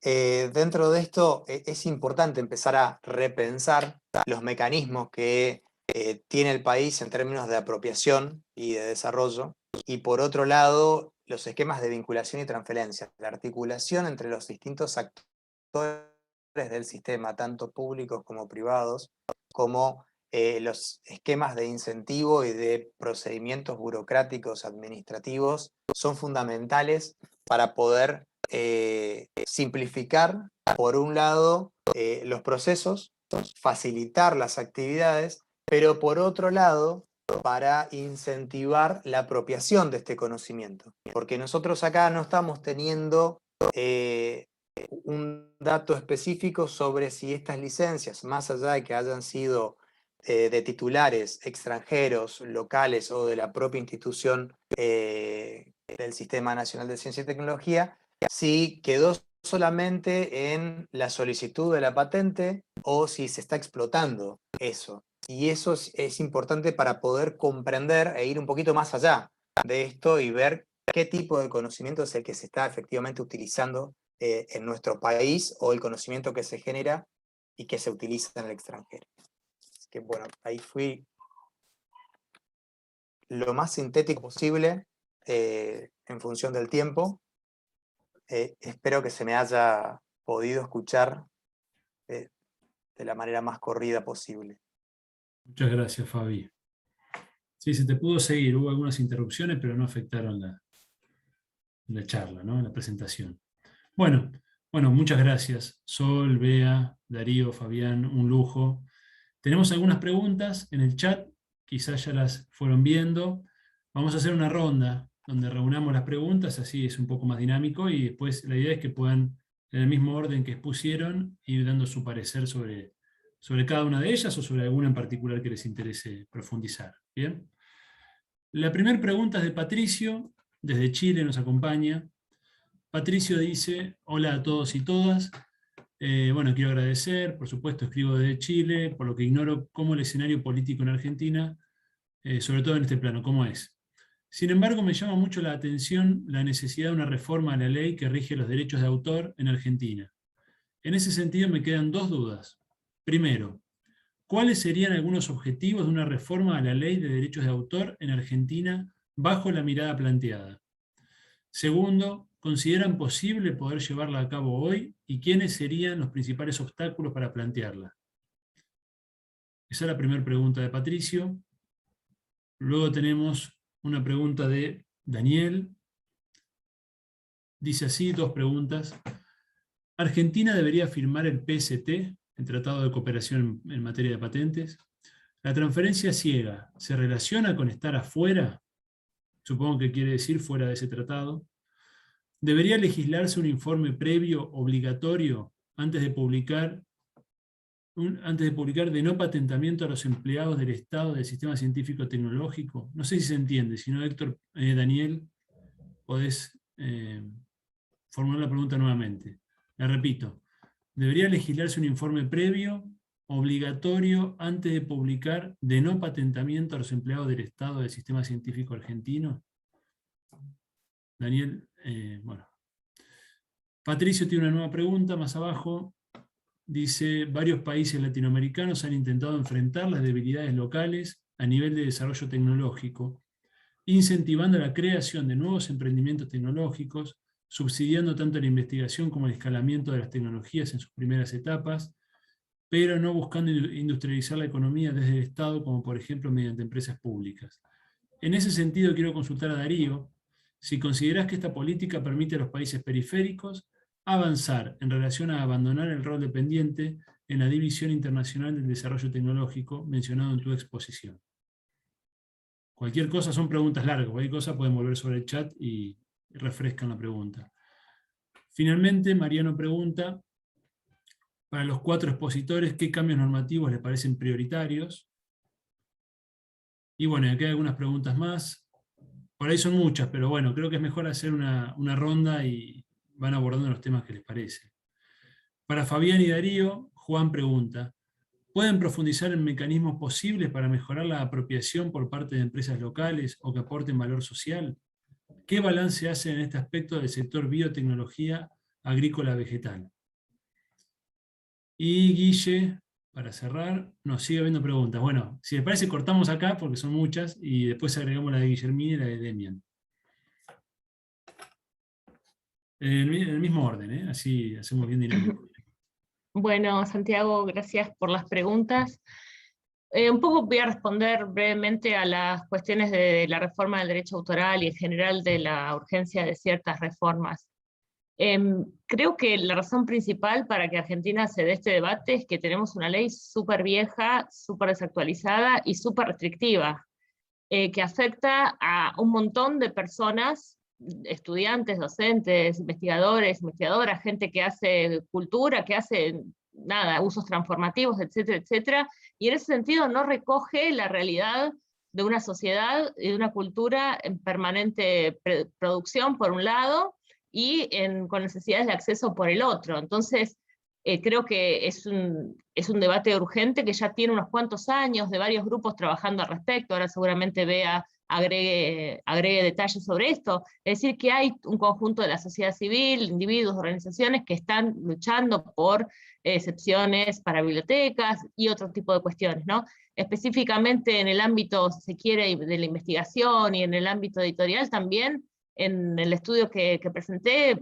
Dentro de esto es importante empezar a repensar los mecanismos que tiene el país en términos de apropiación y de desarrollo, y por otro lado, los esquemas de vinculación y transferencia, la articulación entre los distintos actores del sistema, tanto públicos como privados, como los esquemas de incentivo y de procedimientos burocráticos administrativos son fundamentales para poder simplificar, por un lado, los procesos, facilitar las actividades, pero por otro lado, para incentivar la apropiación de este conocimiento. Porque nosotros acá no estamos teniendo un dato específico sobre si estas licencias, más allá de que hayan sido de titulares extranjeros, locales o de la propia institución del Sistema Nacional de Ciencia y Tecnología, si quedó solamente en la solicitud de la patente o si se está explotando eso. Y eso es importante para poder comprender e ir un poquito más allá de esto y ver qué tipo de conocimiento es el que se está efectivamente utilizando en nuestro país, o el conocimiento que se genera y que se utiliza en el extranjero. Así que bueno, ahí fui lo más sintético posible en función del tiempo. Espero que se me haya podido escuchar de la manera más corrida posible.
Muchas gracias, Fabi. Sí, se te pudo seguir, hubo algunas interrupciones, pero no afectaron la charla, ¿no? La presentación. Bueno, muchas gracias. Sol, Bea, Darío, Fabián, un lujo. Tenemos algunas preguntas en el chat, quizás ya las fueron viendo. Vamos a hacer una ronda donde reunamos las preguntas, así es un poco más dinámico, y después la idea es que puedan, en el mismo orden que expusieron, ir dando su parecer sobre cada una de ellas o sobre alguna en particular que les interese profundizar. ¿Bien? La primera pregunta es de Patricio, desde Chile nos acompaña. Patricio dice: hola a todos y todas. Bueno, quiero agradecer, por supuesto escribo desde Chile, por lo que ignoro cómo el escenario político en Argentina, sobre todo en este plano, cómo es. Sin embargo, me llama mucho la atención la necesidad de una reforma a la ley que rige los derechos de autor en Argentina. En ese sentido me quedan dos dudas. Primero, ¿cuáles serían algunos objetivos de una reforma a la ley de derechos de autor en Argentina bajo la mirada planteada? Segundo, ¿consideran posible poder llevarla a cabo hoy y quiénes serían los principales obstáculos para plantearla? Esa es la primera pregunta de Patricio. Luego tenemos una pregunta de Daniel. Dice así, dos preguntas. ¿Argentina debería firmar el PST, el Tratado de Cooperación en materia de patentes? ¿La transferencia ciega se relaciona con estar afuera? Supongo que quiere decir fuera de ese tratado. ¿Debería legislarse un informe previo obligatorio antes de publicar de no patentamiento a los empleados del Estado del sistema científico-tecnológico? No sé si se entiende, si no, Héctor, Daniel, podés formular la pregunta nuevamente. La repito. ¿Debería legislarse un informe previo obligatorio antes de publicar de no patentamiento a los empleados del Estado del sistema científico argentino? Daniel, bueno. Patricio tiene una nueva pregunta más abajo. Dice: varios países latinoamericanos han intentado enfrentar las debilidades locales a nivel de desarrollo tecnológico, incentivando la creación de nuevos emprendimientos tecnológicos, subsidiando tanto la investigación como el escalamiento de las tecnologías en sus primeras etapas, pero no buscando industrializar la economía desde el Estado, como por ejemplo mediante empresas públicas. En ese sentido quiero consultar a Darío si considerás que esta política permite a los países periféricos avanzar en relación a abandonar el rol dependiente en la División Internacional del Desarrollo Tecnológico mencionado en tu exposición. Cualquier cosa, son preguntas largas, cualquier cosa pueden volver sobre el chat y refrescan la pregunta. Finalmente, Mariano pregunta: para los 4 expositores, ¿qué cambios normativos les parecen prioritarios? Y bueno, aquí hay algunas preguntas más. Por ahí son muchas, pero bueno, creo que es mejor hacer una ronda y van abordando los temas que les parece. Para Fabián y Darío, Juan pregunta: ¿pueden profundizar en mecanismos posibles para mejorar la apropiación por parte de empresas locales o que aporten valor social? ¿Qué balance hace en este aspecto del sector biotecnología agrícola vegetal? Y Guille, para cerrar, nos sigue habiendo preguntas. Bueno, si les parece cortamos acá porque son muchas y después agregamos la de Guillermina y la de Demian. En el mismo orden, así hacemos bien dinámico.
Bueno, Santiago, gracias por las preguntas. Un poco voy a responder brevemente a las cuestiones de la reforma del derecho autoral y en general de la urgencia de ciertas reformas. Creo que la razón principal para que Argentina se dé este debate es que tenemos una ley súper vieja, súper desactualizada y súper restrictiva, que afecta a un montón de personas, estudiantes, docentes, investigadores, investigadoras, gente que hace cultura, que hace usos transformativos, etcétera, etcétera, y en ese sentido no recoge la realidad de una sociedad y de una cultura en permanente producción por un lado, y con necesidades de acceso por el otro. Entonces, creo que es un debate urgente que ya tiene unos cuantos años de varios grupos trabajando al respecto. Ahora seguramente Bea agregue detalles sobre esto. Es decir, que hay un conjunto de la sociedad civil, individuos, organizaciones que están luchando por excepciones para bibliotecas y otro tipo de cuestiones, ¿no? Específicamente en el ámbito, si se quiere, de la investigación y en el ámbito editorial también. En el estudio que presenté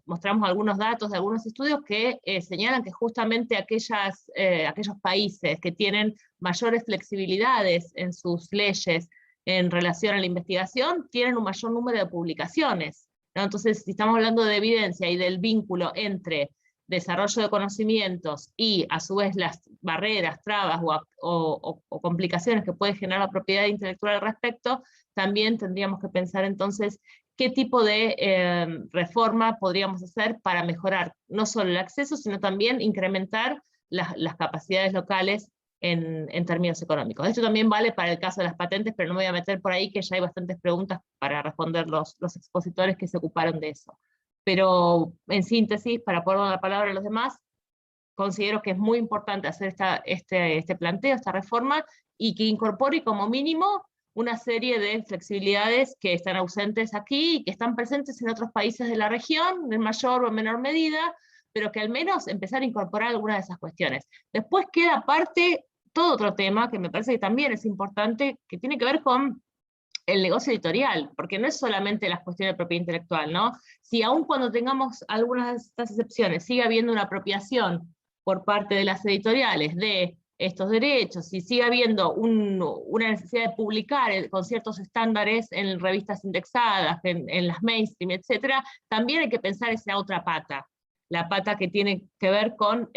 mostramos algunos datos de algunos estudios que señalan que justamente aquellos países que tienen mayores flexibilidades en sus leyes en relación a la investigación tienen un mayor número de publicaciones, ¿no? Entonces, si estamos hablando de evidencia y del vínculo entre desarrollo de conocimientos y a su vez las barreras, trabas o complicaciones que puede generar la propiedad intelectual al respecto, también tendríamos que pensar entonces qué tipo de reforma podríamos hacer para mejorar no solo el acceso, sino también incrementar las capacidades locales en términos económicos. Esto también vale para el caso de las patentes, pero no me voy a meter por ahí, que ya hay bastantes preguntas para responder los expositores que se ocuparon de eso. Pero en síntesis, para poder dar la palabra a los demás, considero que es muy importante hacer este planteo, esta reforma, y que incorpore como mínimo una serie de flexibilidades que están ausentes aquí y que están presentes en otros países de la región, en mayor o en menor medida, pero que al menos empezar a incorporar algunas de esas cuestiones. Después queda aparte todo otro tema que me parece que también es importante, que tiene que ver con el negocio editorial, porque no es solamente las cuestiones de propiedad intelectual, ¿no? Si aun cuando tengamos algunas de estas excepciones, sigue habiendo una apropiación por parte de las editoriales de estos derechos, si sigue habiendo una necesidad de publicar con ciertos estándares en revistas indexadas, en las mainstream, etcétera, también hay que pensar esa otra pata, la pata que tiene que ver con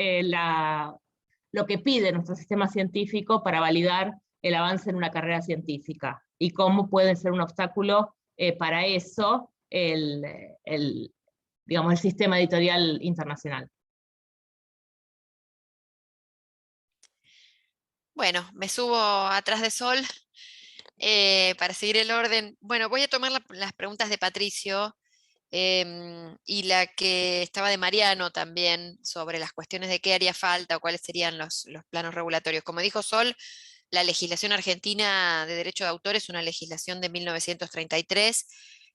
lo que pide nuestro sistema científico para validar el avance en una carrera científica, y cómo puede ser un obstáculo para eso digamos, el sistema editorial internacional.
Bueno, me subo atrás de Sol para seguir el orden. Bueno, voy a tomar las preguntas de Patricio y la que estaba de Mariano también sobre las cuestiones de qué haría falta o cuáles serían los planos regulatorios. Como dijo Sol, la legislación argentina de derecho de autor es una legislación de 1933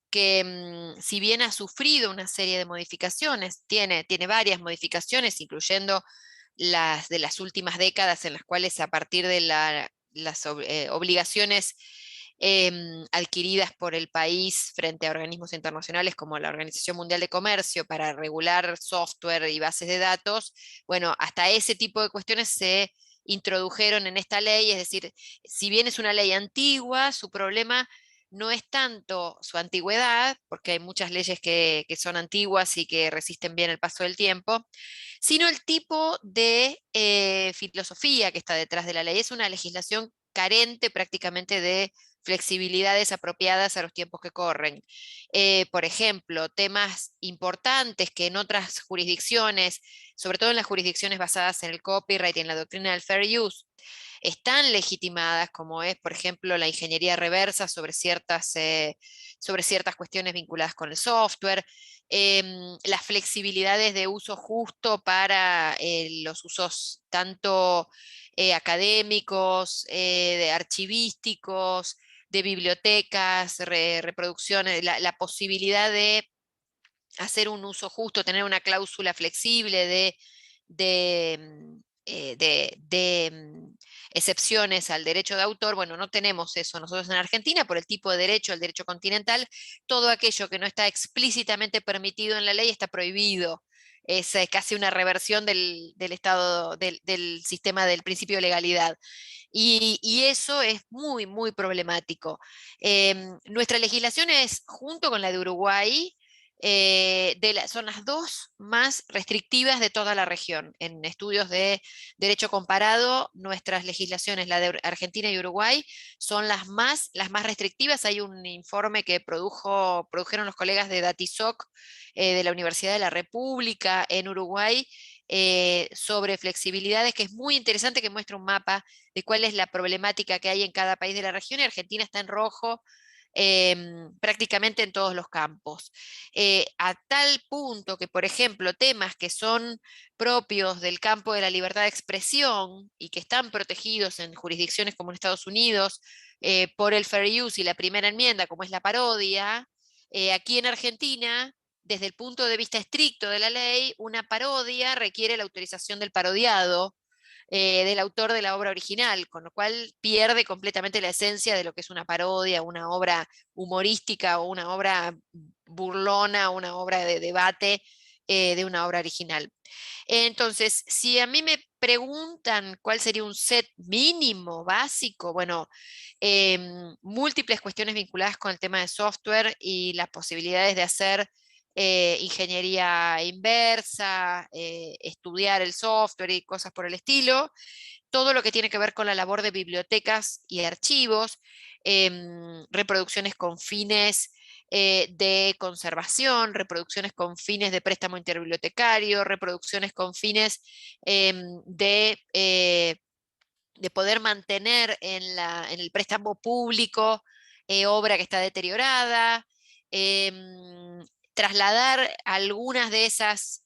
que si bien ha sufrido una serie de modificaciones, tiene varias modificaciones, incluyendo las de las últimas décadas en las cuales a partir de las obligaciones adquiridas por el país frente a organismos internacionales como la Organización Mundial de Comercio para regular software y bases de datos, bueno, hasta ese tipo de cuestiones se introdujeron en esta ley, es decir, si bien es una ley antigua, su problema no es tanto su antigüedad, porque hay muchas leyes que son antiguas y que resisten bien el paso del tiempo, sino el tipo de filosofía que está detrás de la ley. Es una legislación carente prácticamente de flexibilidades apropiadas a los tiempos que corren. Por ejemplo, temas importantes que en otras jurisdicciones, sobre todo en las jurisdicciones basadas en el copyright y en la doctrina del fair use, están legitimadas, como es, por ejemplo, la ingeniería reversa sobre ciertas cuestiones vinculadas con el software, las flexibilidades de uso justo para los usos tanto académicos, de archivísticos, de bibliotecas, reproducciones, la posibilidad de hacer un uso justo, tener una cláusula flexible de excepciones al derecho de autor. Bueno, no tenemos eso nosotros en Argentina por el tipo de derecho, el derecho continental. Todo aquello que no está explícitamente permitido en la ley está prohibido. Es casi una reversión del estado, del sistema del principio de legalidad. Y eso es muy, muy problemático. Nuestra legislación es, junto con la de Uruguay, son las dos más restrictivas de toda la región. En estudios de derecho comparado, nuestras legislaciones, la de Argentina y Uruguay, son las más restrictivas. Hay un informe que produjeron los colegas de Datisoc de la Universidad de la República en Uruguay sobre flexibilidades, que es muy interesante, que muestra un mapa de cuál es la problemática que hay en cada país de la región, y Argentina está en rojo, prácticamente en todos los campos. A tal punto que, por ejemplo, temas que son propios del campo de la libertad de expresión y que están protegidos en jurisdicciones como en Estados Unidos por el Fair Use y la primera enmienda, como es la parodia, aquí en Argentina, desde el punto de vista estricto de la ley, una parodia requiere la autorización del parodiado, del autor de la obra original, con lo cual pierde completamente la esencia de lo que es una parodia, una obra humorística o una obra burlona, una obra de debate de una obra original. Entonces, si a mí me preguntan cuál sería un set mínimo, básico, bueno, múltiples cuestiones vinculadas con el tema de software y las posibilidades de hacer ingeniería inversa, estudiar el software y cosas por el estilo. Todo lo que tiene que ver con la labor de bibliotecas y archivos, reproducciones con fines de conservación, reproducciones con fines de préstamo interbibliotecario, reproducciones con fines de poder mantener en el préstamo público obra que está deteriorada, trasladar algunas de esas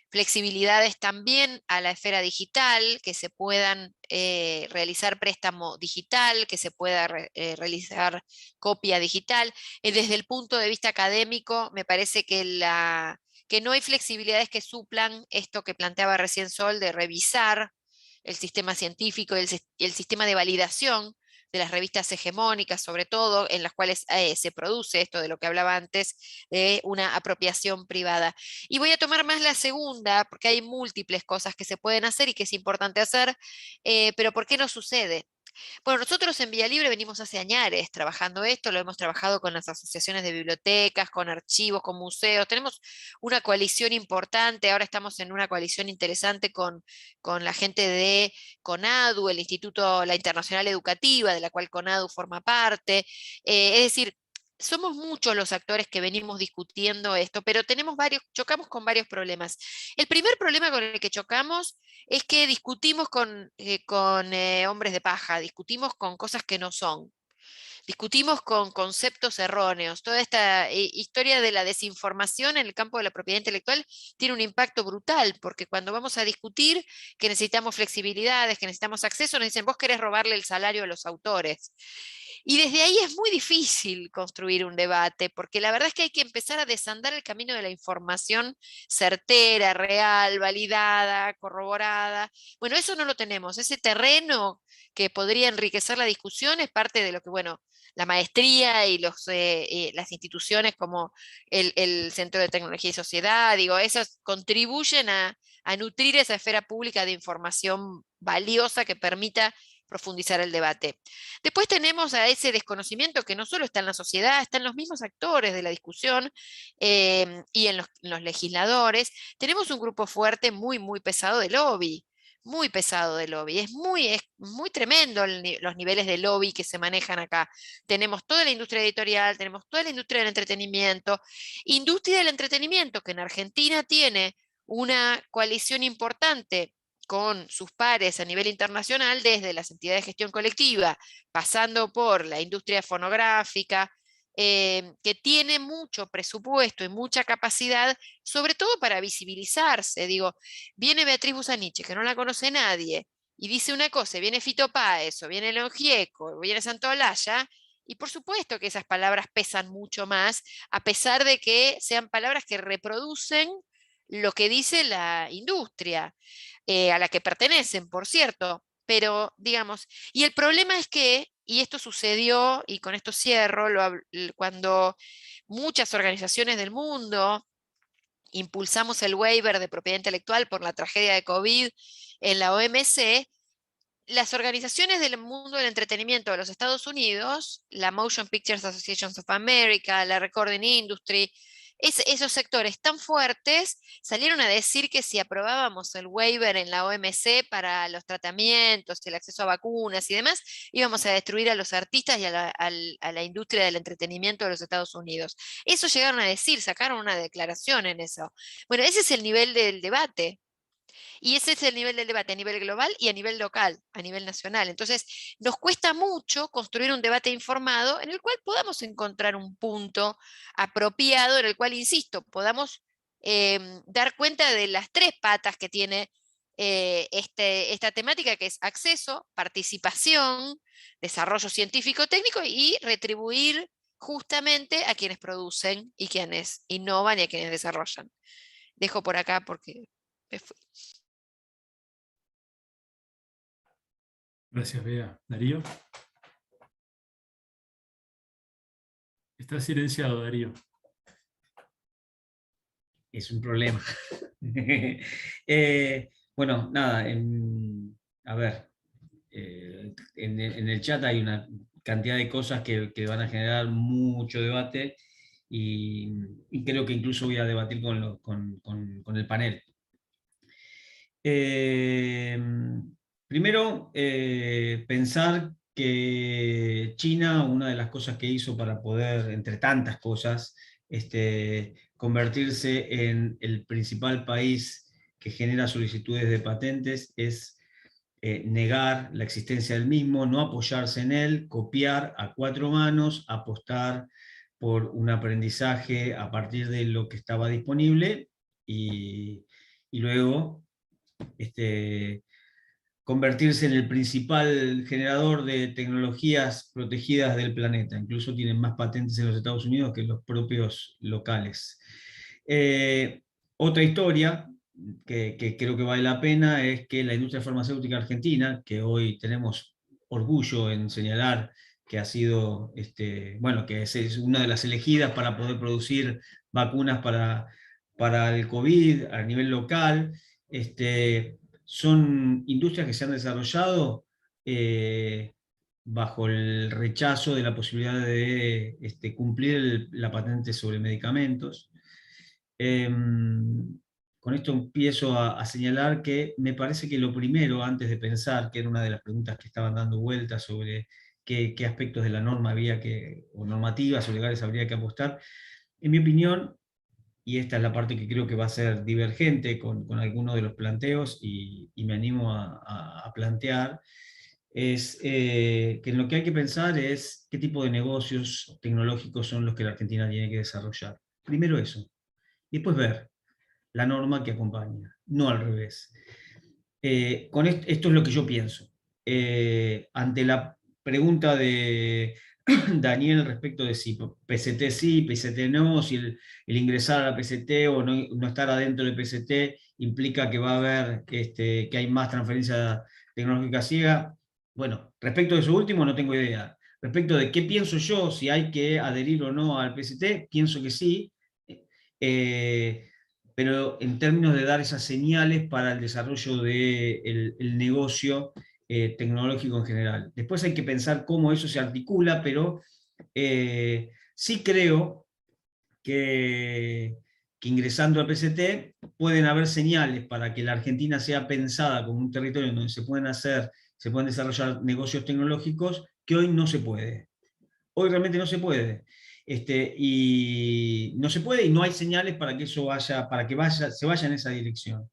flexibilidades también a la esfera digital, que se puedan realizar préstamo digital, que se pueda realizar copia digital. Desde el punto de vista académico, me parece que no hay flexibilidades que suplan esto que planteaba recién Sol, de revisar el sistema científico y el sistema de validación de las revistas hegemónicas, sobre todo, en las cuales se produce esto de lo que hablaba antes, de una apropiación privada. Y voy a tomar más la segunda, porque hay múltiples cosas que se pueden hacer y que es importante hacer, pero ¿por qué no sucede? Bueno, nosotros en Vía Libre venimos hace años trabajando esto, lo hemos trabajado con las asociaciones de bibliotecas, con archivos, con museos, tenemos una coalición importante, ahora estamos en una coalición interesante con la gente de CONADU, el Instituto, la Internacional Educativa, de la cual CONADU forma parte, es decir, somos muchos los actores que venimos discutiendo esto, pero chocamos con varios problemas. El primer problema con el que chocamos es que discutimos con hombres de paja, discutimos con cosas que no son, discutimos con conceptos erróneos. Toda esta historia de la desinformación en el campo de la propiedad intelectual tiene un impacto brutal, porque cuando vamos a discutir que necesitamos flexibilidades, que necesitamos acceso, nos dicen, vos querés robarle el salario a los autores. Y desde ahí es muy difícil construir un debate, porque la verdad es que hay que empezar a desandar el camino de la información certera, real, validada, corroborada. Bueno, eso no lo tenemos. Ese terreno que podría enriquecer la discusión es parte de lo que, bueno, la maestría y las instituciones como el Centro de Tecnología y Sociedad, digo, esas contribuyen a nutrir esa esfera pública de información valiosa que permita profundizar el debate. Después tenemos a ese desconocimiento que no solo está en la sociedad, está en los mismos actores de la discusión y en los legisladores. Tenemos un grupo fuerte muy, muy pesado de lobby, muy pesado de lobby. Es muy tremendo los niveles de lobby que se manejan acá. Tenemos toda la industria editorial, tenemos toda la industria del entretenimiento. Industria del entretenimiento que en Argentina tiene una coalición importante con sus pares a nivel internacional, desde las entidades de gestión colectiva, pasando por la industria fonográfica, que tiene mucho presupuesto y mucha capacidad, sobre todo para visibilizarse. Digo, viene Beatriz Busaniche, que no la conoce nadie, y dice una cosa, viene Fito Páez, o viene León Gieco, o viene Santolaya, y por supuesto que esas palabras pesan mucho más, a pesar de que sean palabras que reproducen lo que dice la industria, a la que pertenecen, por cierto. Pero, digamos, y el problema es que, y esto sucedió, y con esto cierro, cuando muchas organizaciones del mundo impulsamos el waiver de propiedad intelectual por la tragedia de COVID en la OMC, las organizaciones del mundo del entretenimiento de los Estados Unidos, la Motion Pictures Association of America, la Recording Industry, esos sectores tan fuertes salieron a decir que si aprobábamos el waiver en la OMC para los tratamientos, el acceso a vacunas y demás, íbamos a destruir a los artistas y a la industria del entretenimiento de los Estados Unidos. Eso llegaron a decir, sacaron una declaración en eso. Bueno, ese es el nivel del debate. Y ese es el nivel del debate a nivel global y a nivel local, a nivel nacional. Entonces, nos cuesta mucho construir un debate informado en el cual podamos encontrar un punto apropiado, en el cual, insisto, podamos dar cuenta de las 3 patas que tiene esta temática, que es acceso, participación, desarrollo científico-técnico y retribuir justamente a quienes producen y quienes innovan y a quienes desarrollan. Dejo por acá porque me fui.
Gracias, Bea. Darío. Está silenciado, Darío.
Es un problema. Bueno, nada, a ver, en el chat hay una cantidad de cosas que van a generar mucho debate y creo que incluso voy a debatir con el panel. Primero, pensar que China, una de las cosas que hizo para poder, entre tantas cosas, convertirse en el principal país que genera solicitudes de patentes es negar la existencia del mismo, no apoyarse en él, copiar a 4 manos, apostar por un aprendizaje a partir de lo que estaba disponible y luego convertirse en el principal generador de tecnologías protegidas del planeta. Incluso tienen más patentes en los Estados Unidos que los propios locales. Otra historia que creo que vale la pena es que la industria farmacéutica argentina, que hoy tenemos orgullo en señalar que ha sido, bueno, que es una de las elegidas para poder producir vacunas para el COVID a nivel local, son industrias que se han desarrollado bajo el rechazo de la posibilidad de cumplir la patente sobre medicamentos. Con esto empiezo a señalar que me parece que lo primero, antes de pensar, que era una de las preguntas que estaban dando vueltas sobre qué aspectos de la norma había o normativas o legales habría que apostar, en mi opinión, y esta es la parte que creo que va a ser divergente con algunos de los planteos y me animo a plantear, es que en lo que hay que pensar es qué tipo de negocios tecnológicos son los que la Argentina tiene que desarrollar. Primero eso, y después ver la norma que acompaña, no al revés. Esto es lo que yo pienso. Ante la pregunta de Daniel respecto de si PCT sí, PCT no, si el ingresar a la PCT o no estar adentro del PCT implica que va a haber, que hay más transferencia tecnológica ciega. Bueno, respecto de eso último no tengo idea. Respecto de qué pienso yo, si hay que adherir o no al PCT, pienso que sí. Pero en términos de dar esas señales para el desarrollo del negocio tecnológico en general. Después hay que pensar cómo eso se articula, pero sí creo que ingresando al PCT pueden haber señales para que la Argentina sea pensada como un territorio donde se pueden desarrollar negocios tecnológicos que hoy no se puede. Hoy realmente no se puede. Y no se puede y no hay señales para que eso se vaya en esa dirección.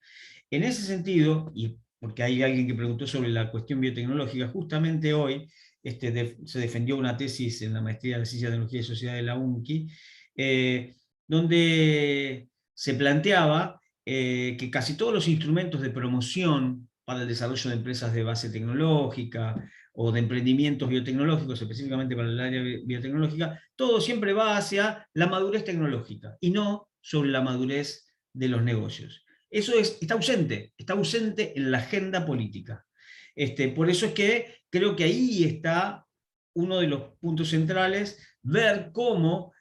En ese sentido, y porque hay alguien que preguntó sobre la cuestión biotecnológica, justamente hoy se defendió una tesis en la maestría de Ciencia, Tecnología y Sociedad de la UNCI, donde se planteaba que casi todos los instrumentos de promoción para el desarrollo de empresas de base tecnológica, o de emprendimientos biotecnológicos, específicamente para el área biotecnológica, todo siempre va hacia la madurez tecnológica y no sobre la madurez de los negocios. Eso está ausente en la agenda política. Por eso es que creo que ahí está uno de los puntos centrales, ver cómo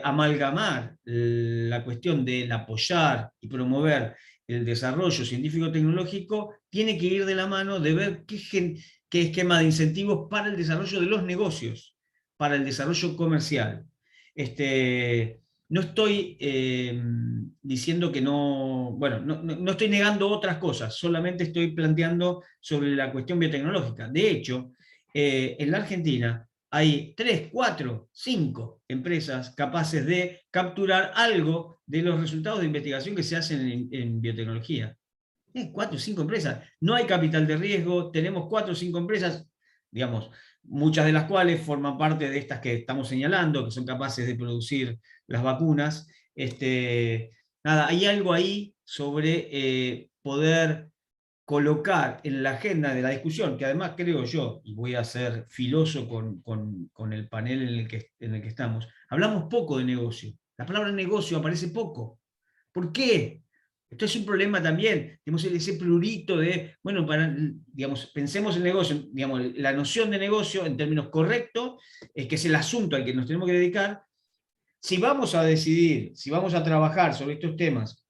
amalgamar la cuestión del apoyar y promover el desarrollo científico-tecnológico tiene que ir de la mano de ver qué esquema de incentivos para el desarrollo de los negocios, para el desarrollo comercial. No estoy diciendo que no, bueno, no estoy negando otras cosas, solamente estoy planteando sobre la cuestión biotecnológica. De hecho, en la Argentina hay 3, 4, 5 empresas capaces de capturar algo de los resultados de investigación que se hacen en biotecnología. 4 o 5 empresas. No hay capital de riesgo, tenemos 4 o 5 empresas, digamos, muchas de las cuales forman parte de estas que estamos señalando, que son capaces de producir las vacunas. Nada, hay algo ahí sobre poder colocar en la agenda de la discusión, que además creo yo, y voy a ser filoso con el panel en el que estamos, hablamos poco de negocio. La palabra negocio aparece poco. ¿Por qué? Esto es un problema también. Tenemos ese prurito de, bueno, digamos, pensemos el negocio, digamos, la noción de negocio en términos correctos, que es el asunto al que nos tenemos que dedicar. Si vamos a decidir, si vamos a trabajar sobre estos temas,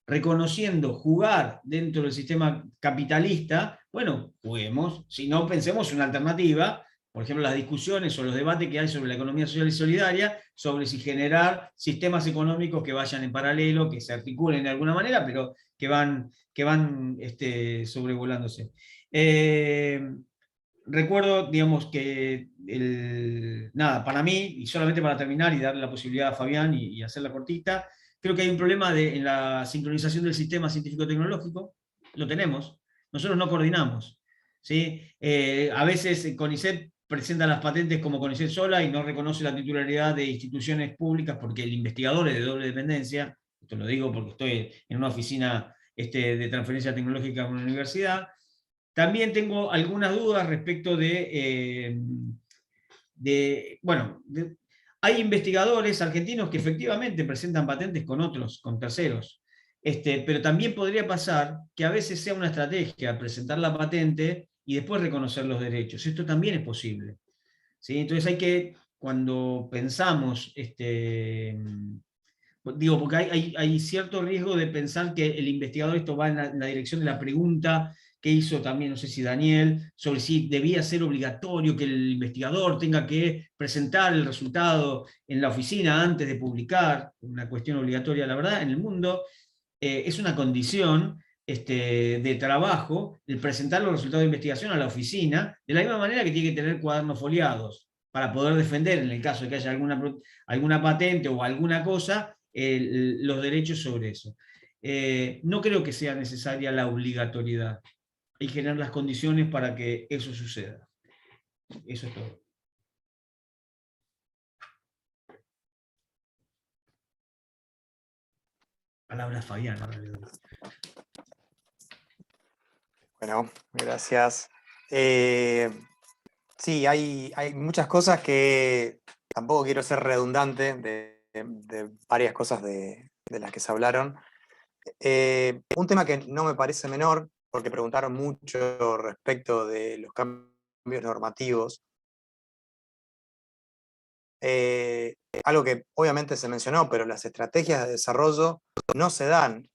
reconociendo jugar dentro del sistema capitalista, bueno, juguemos. Si no, pensemos una alternativa. Por ejemplo, las discusiones o los debates que hay sobre la economía social y solidaria, sobre si generar sistemas económicos que vayan en paralelo, que se articulen de alguna manera, pero que van sobrevolándose. Recuerdo, digamos, que nada, para mí, y solamente para terminar y darle la posibilidad a Fabián y hacerla cortita, creo que hay un problema en la sincronización del sistema científico-tecnológico. Lo tenemos. Nosotros no coordinamos. ¿Sí? A veces CONICET presenta las patentes como CONICET sola y no reconoce la titularidad de instituciones públicas porque el investigador es de doble dependencia. Esto lo digo porque estoy en una oficina de transferencia tecnológica en una universidad. También tengo algunas dudas respecto hay investigadores argentinos que efectivamente presentan patentes con otros, con terceros. Pero también podría pasar que a veces sea una estrategia presentar la patente y después reconocer los derechos. Esto también es posible. ¿Sí? Entonces hay que, cuando pensamos, digo, porque hay cierto riesgo de pensar que el investigador esto va en la dirección de la pregunta que hizo también, no sé si Daniel, sobre si debía ser obligatorio que el investigador tenga que presentar el resultado en la oficina antes de publicar, una cuestión obligatoria, la verdad, en el mundo, es una condición de trabajo el presentar los resultados de investigación a la oficina, de la misma manera que tiene que tener cuadernos foliados, para poder defender, en el caso de que haya alguna patente o alguna cosa, los derechos sobre eso. No creo que sea necesaria la obligatoriedad. Hay que generar las condiciones para que eso suceda. Eso es todo. Palabra Fabián.
Bueno, gracias. Sí, hay muchas cosas que tampoco quiero ser redundante de varias cosas de las que se hablaron. Un tema que no me parece menor, porque preguntaron mucho respecto de los cambios normativos. Algo que obviamente se mencionó, pero las estrategias de desarrollo no se dan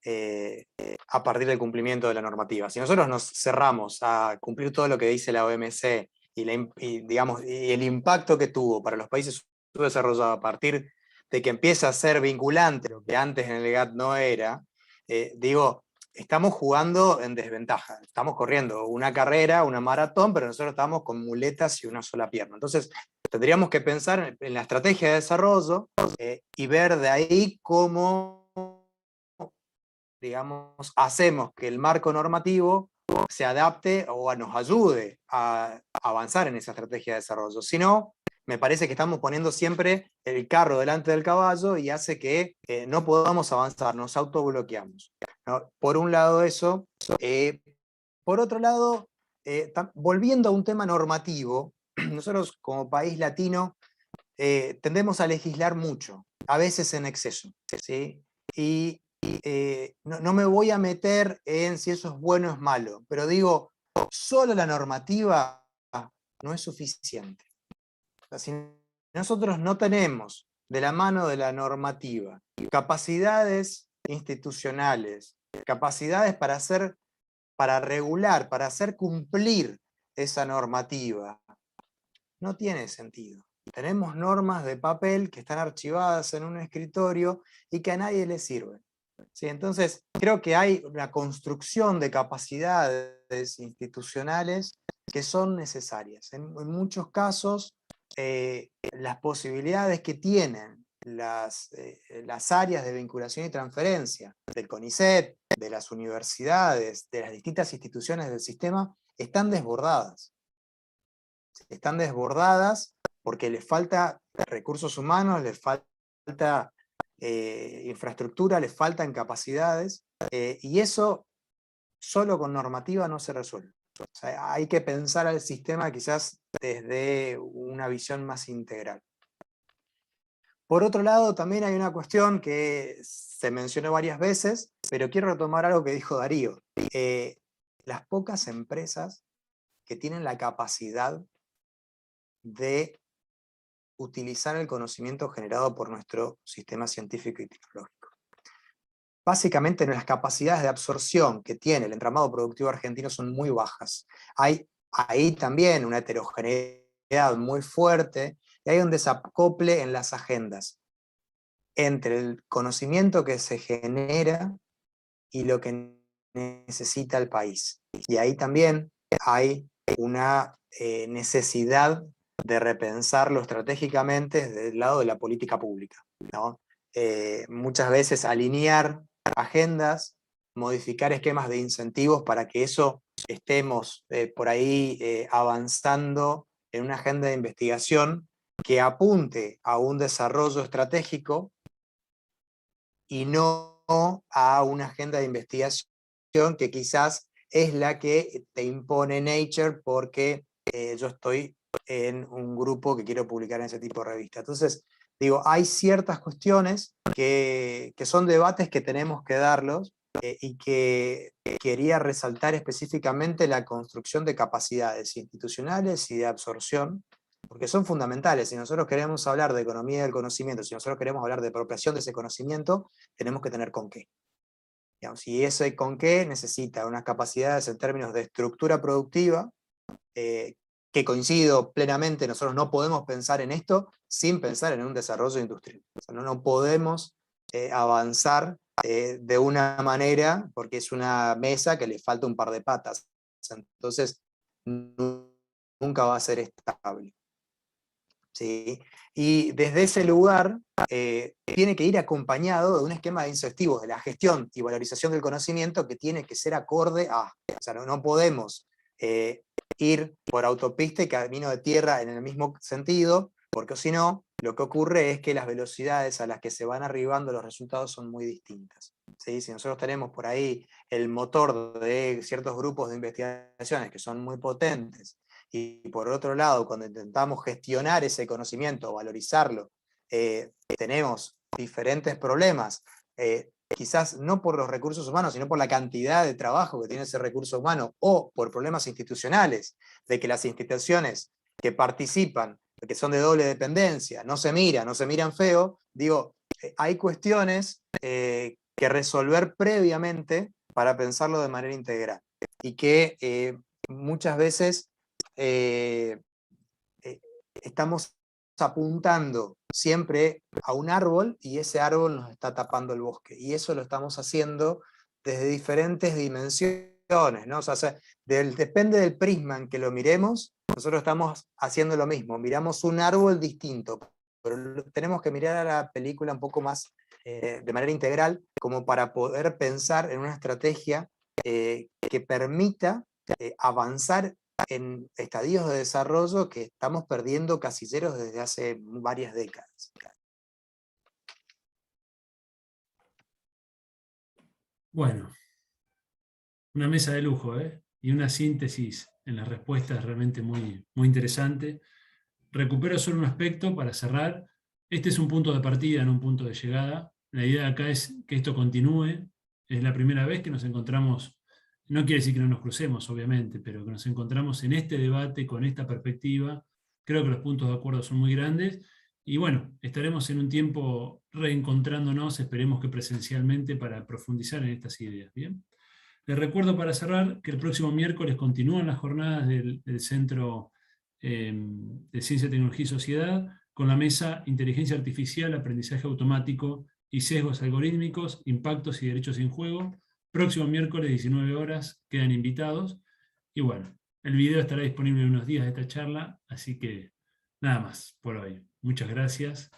a partir del cumplimiento de la normativa. Si nosotros nos cerramos a cumplir todo lo que dice la OMC y el impacto que tuvo para los países subdesarrollados a partir de que empieza a ser vinculante, lo que antes en el GATT no era, estamos jugando en desventaja. Estamos corriendo una carrera, una maratón, pero nosotros estamos con muletas y una sola pierna. Entonces, tendríamos que pensar en la estrategia de desarrollo y ver de ahí cómo, digamos, hacemos que el marco normativo se adapte o nos ayude a avanzar en esa estrategia de desarrollo. Si no, me parece que estamos poniendo siempre el carro delante del caballo y hace que no podamos avanzar, nos autobloqueamos, ¿no? Por un lado eso. Por otro lado, volviendo a un tema normativo, nosotros como país latino tendemos a legislar mucho, a veces en exceso, ¿sí? Y no me voy a meter en si eso es bueno o es malo, pero digo, solo la normativa no es suficiente. O sea, si nosotros no tenemos de la mano de la normativa capacidades institucionales, capacidades para regular, para hacer cumplir esa normativa, no tiene sentido. Tenemos normas de papel que están archivadas en un escritorio y que a nadie le sirven. ¿Sí? Entonces, creo que hay una construcción de capacidades institucionales que son necesarias. En muchos casos, las posibilidades que tienen las áreas de vinculación y transferencia del CONICET, de las universidades, de las distintas instituciones del sistema, están desbordadas. Están desbordadas porque les falta recursos humanos, les falta infraestructura, les faltan capacidades, y eso solo con normativa no se resuelve. O sea, hay que pensar al sistema quizás desde una visión más integral. Por otro lado, también hay una cuestión que se mencionó varias veces, pero quiero retomar algo que dijo Darío. Las pocas empresas que tienen la capacidad de utilizar el conocimiento generado por nuestro sistema científico y tecnológico. Básicamente las capacidades de absorción que tiene el entramado productivo argentino son muy bajas. Hay ahí también una heterogeneidad muy fuerte, y hay un desacople en las agendas entre el conocimiento que se genera y lo que necesita el país. Y ahí también hay una necesidad de repensarlo estratégicamente desde el lado de la política pública, ¿no? Muchas veces alinear agendas, modificar esquemas de incentivos para que eso estemos por ahí avanzando en una agenda de investigación que apunte a un desarrollo estratégico y no a una agenda de investigación que quizás es la que te impone Nature porque yo estoy en un grupo que quiero publicar en ese tipo de revista. Entonces, digo, hay ciertas cuestiones que son debates que tenemos que darlos y que quería resaltar específicamente la construcción de capacidades institucionales y de absorción, porque son fundamentales. Si nosotros queremos hablar de economía del conocimiento, si nosotros queremos hablar de apropiación de ese conocimiento, tenemos que tener con qué. Digamos, y ese con qué necesita unas capacidades en términos de estructura productiva, que coincido plenamente, nosotros no podemos pensar en esto sin pensar en un desarrollo industrial. O sea, no podemos avanzar de una manera porque es una mesa que le falta un par de patas. Entonces, nunca va a ser estable. ¿Sí? Y desde ese lugar tiene que ir acompañado de un esquema de incentivos de la gestión y valorización del conocimiento que tiene que ser acorde a, o sea, no podemos ir por autopista y camino de tierra en el mismo sentido, porque si no, lo que ocurre es que las velocidades a las que se van arribando los resultados son muy distintas. ¿Sí? Si nosotros tenemos por ahí el motor de ciertos grupos de investigaciones que son muy potentes, y por otro lado, cuando intentamos gestionar ese conocimiento, valorizarlo, tenemos diferentes problemas, quizás no por los recursos humanos, sino por la cantidad de trabajo que tiene ese recurso humano, o por problemas institucionales, de que las instituciones que participan, que son de doble dependencia, no se miran feo, digo, hay cuestiones que resolver previamente para pensarlo de manera integral, y que muchas veces estamos apuntando siempre a un árbol y ese árbol nos está tapando el bosque, y eso lo estamos haciendo desde diferentes dimensiones, ¿no? O sea, depende del prisma en que lo miremos, nosotros estamos haciendo lo mismo, miramos un árbol distinto, pero tenemos que mirar a la película un poco más de manera integral, como para poder pensar en una estrategia que permita avanzar en estadios de desarrollo que estamos perdiendo casilleros desde hace varias décadas.
Bueno, una mesa de lujo, ¿eh? Y una síntesis en las respuestas realmente muy, muy interesante. Recupero solo un aspecto para cerrar. Este es un punto de partida, no un punto de llegada. La idea acá es que esto continúe. Es la primera vez que nos encontramos, no quiere decir que no nos crucemos, obviamente, pero que nos encontramos en este debate con esta perspectiva. Creo que los puntos de acuerdo son muy grandes. Y bueno, estaremos en un tiempo reencontrándonos, esperemos que presencialmente, para profundizar en estas ideas. ¿Bien? Les recuerdo para cerrar que el próximo miércoles continúan las jornadas del Centro de Ciencia, Tecnología y Sociedad con la mesa Inteligencia Artificial, Aprendizaje Automático y Sesgos Algorítmicos, Impactos y Derechos en Juego. Próximo miércoles, 19 horas, quedan invitados. Y bueno, el video estará disponible en unos días de esta charla, así que nada más por hoy. Muchas gracias.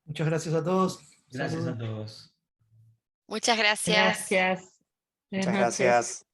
Muchas gracias a todos.
Gracias
Saludos.
a todos.
Muchas gracias.
Gracias. Buenas
Muchas
noches.
gracias.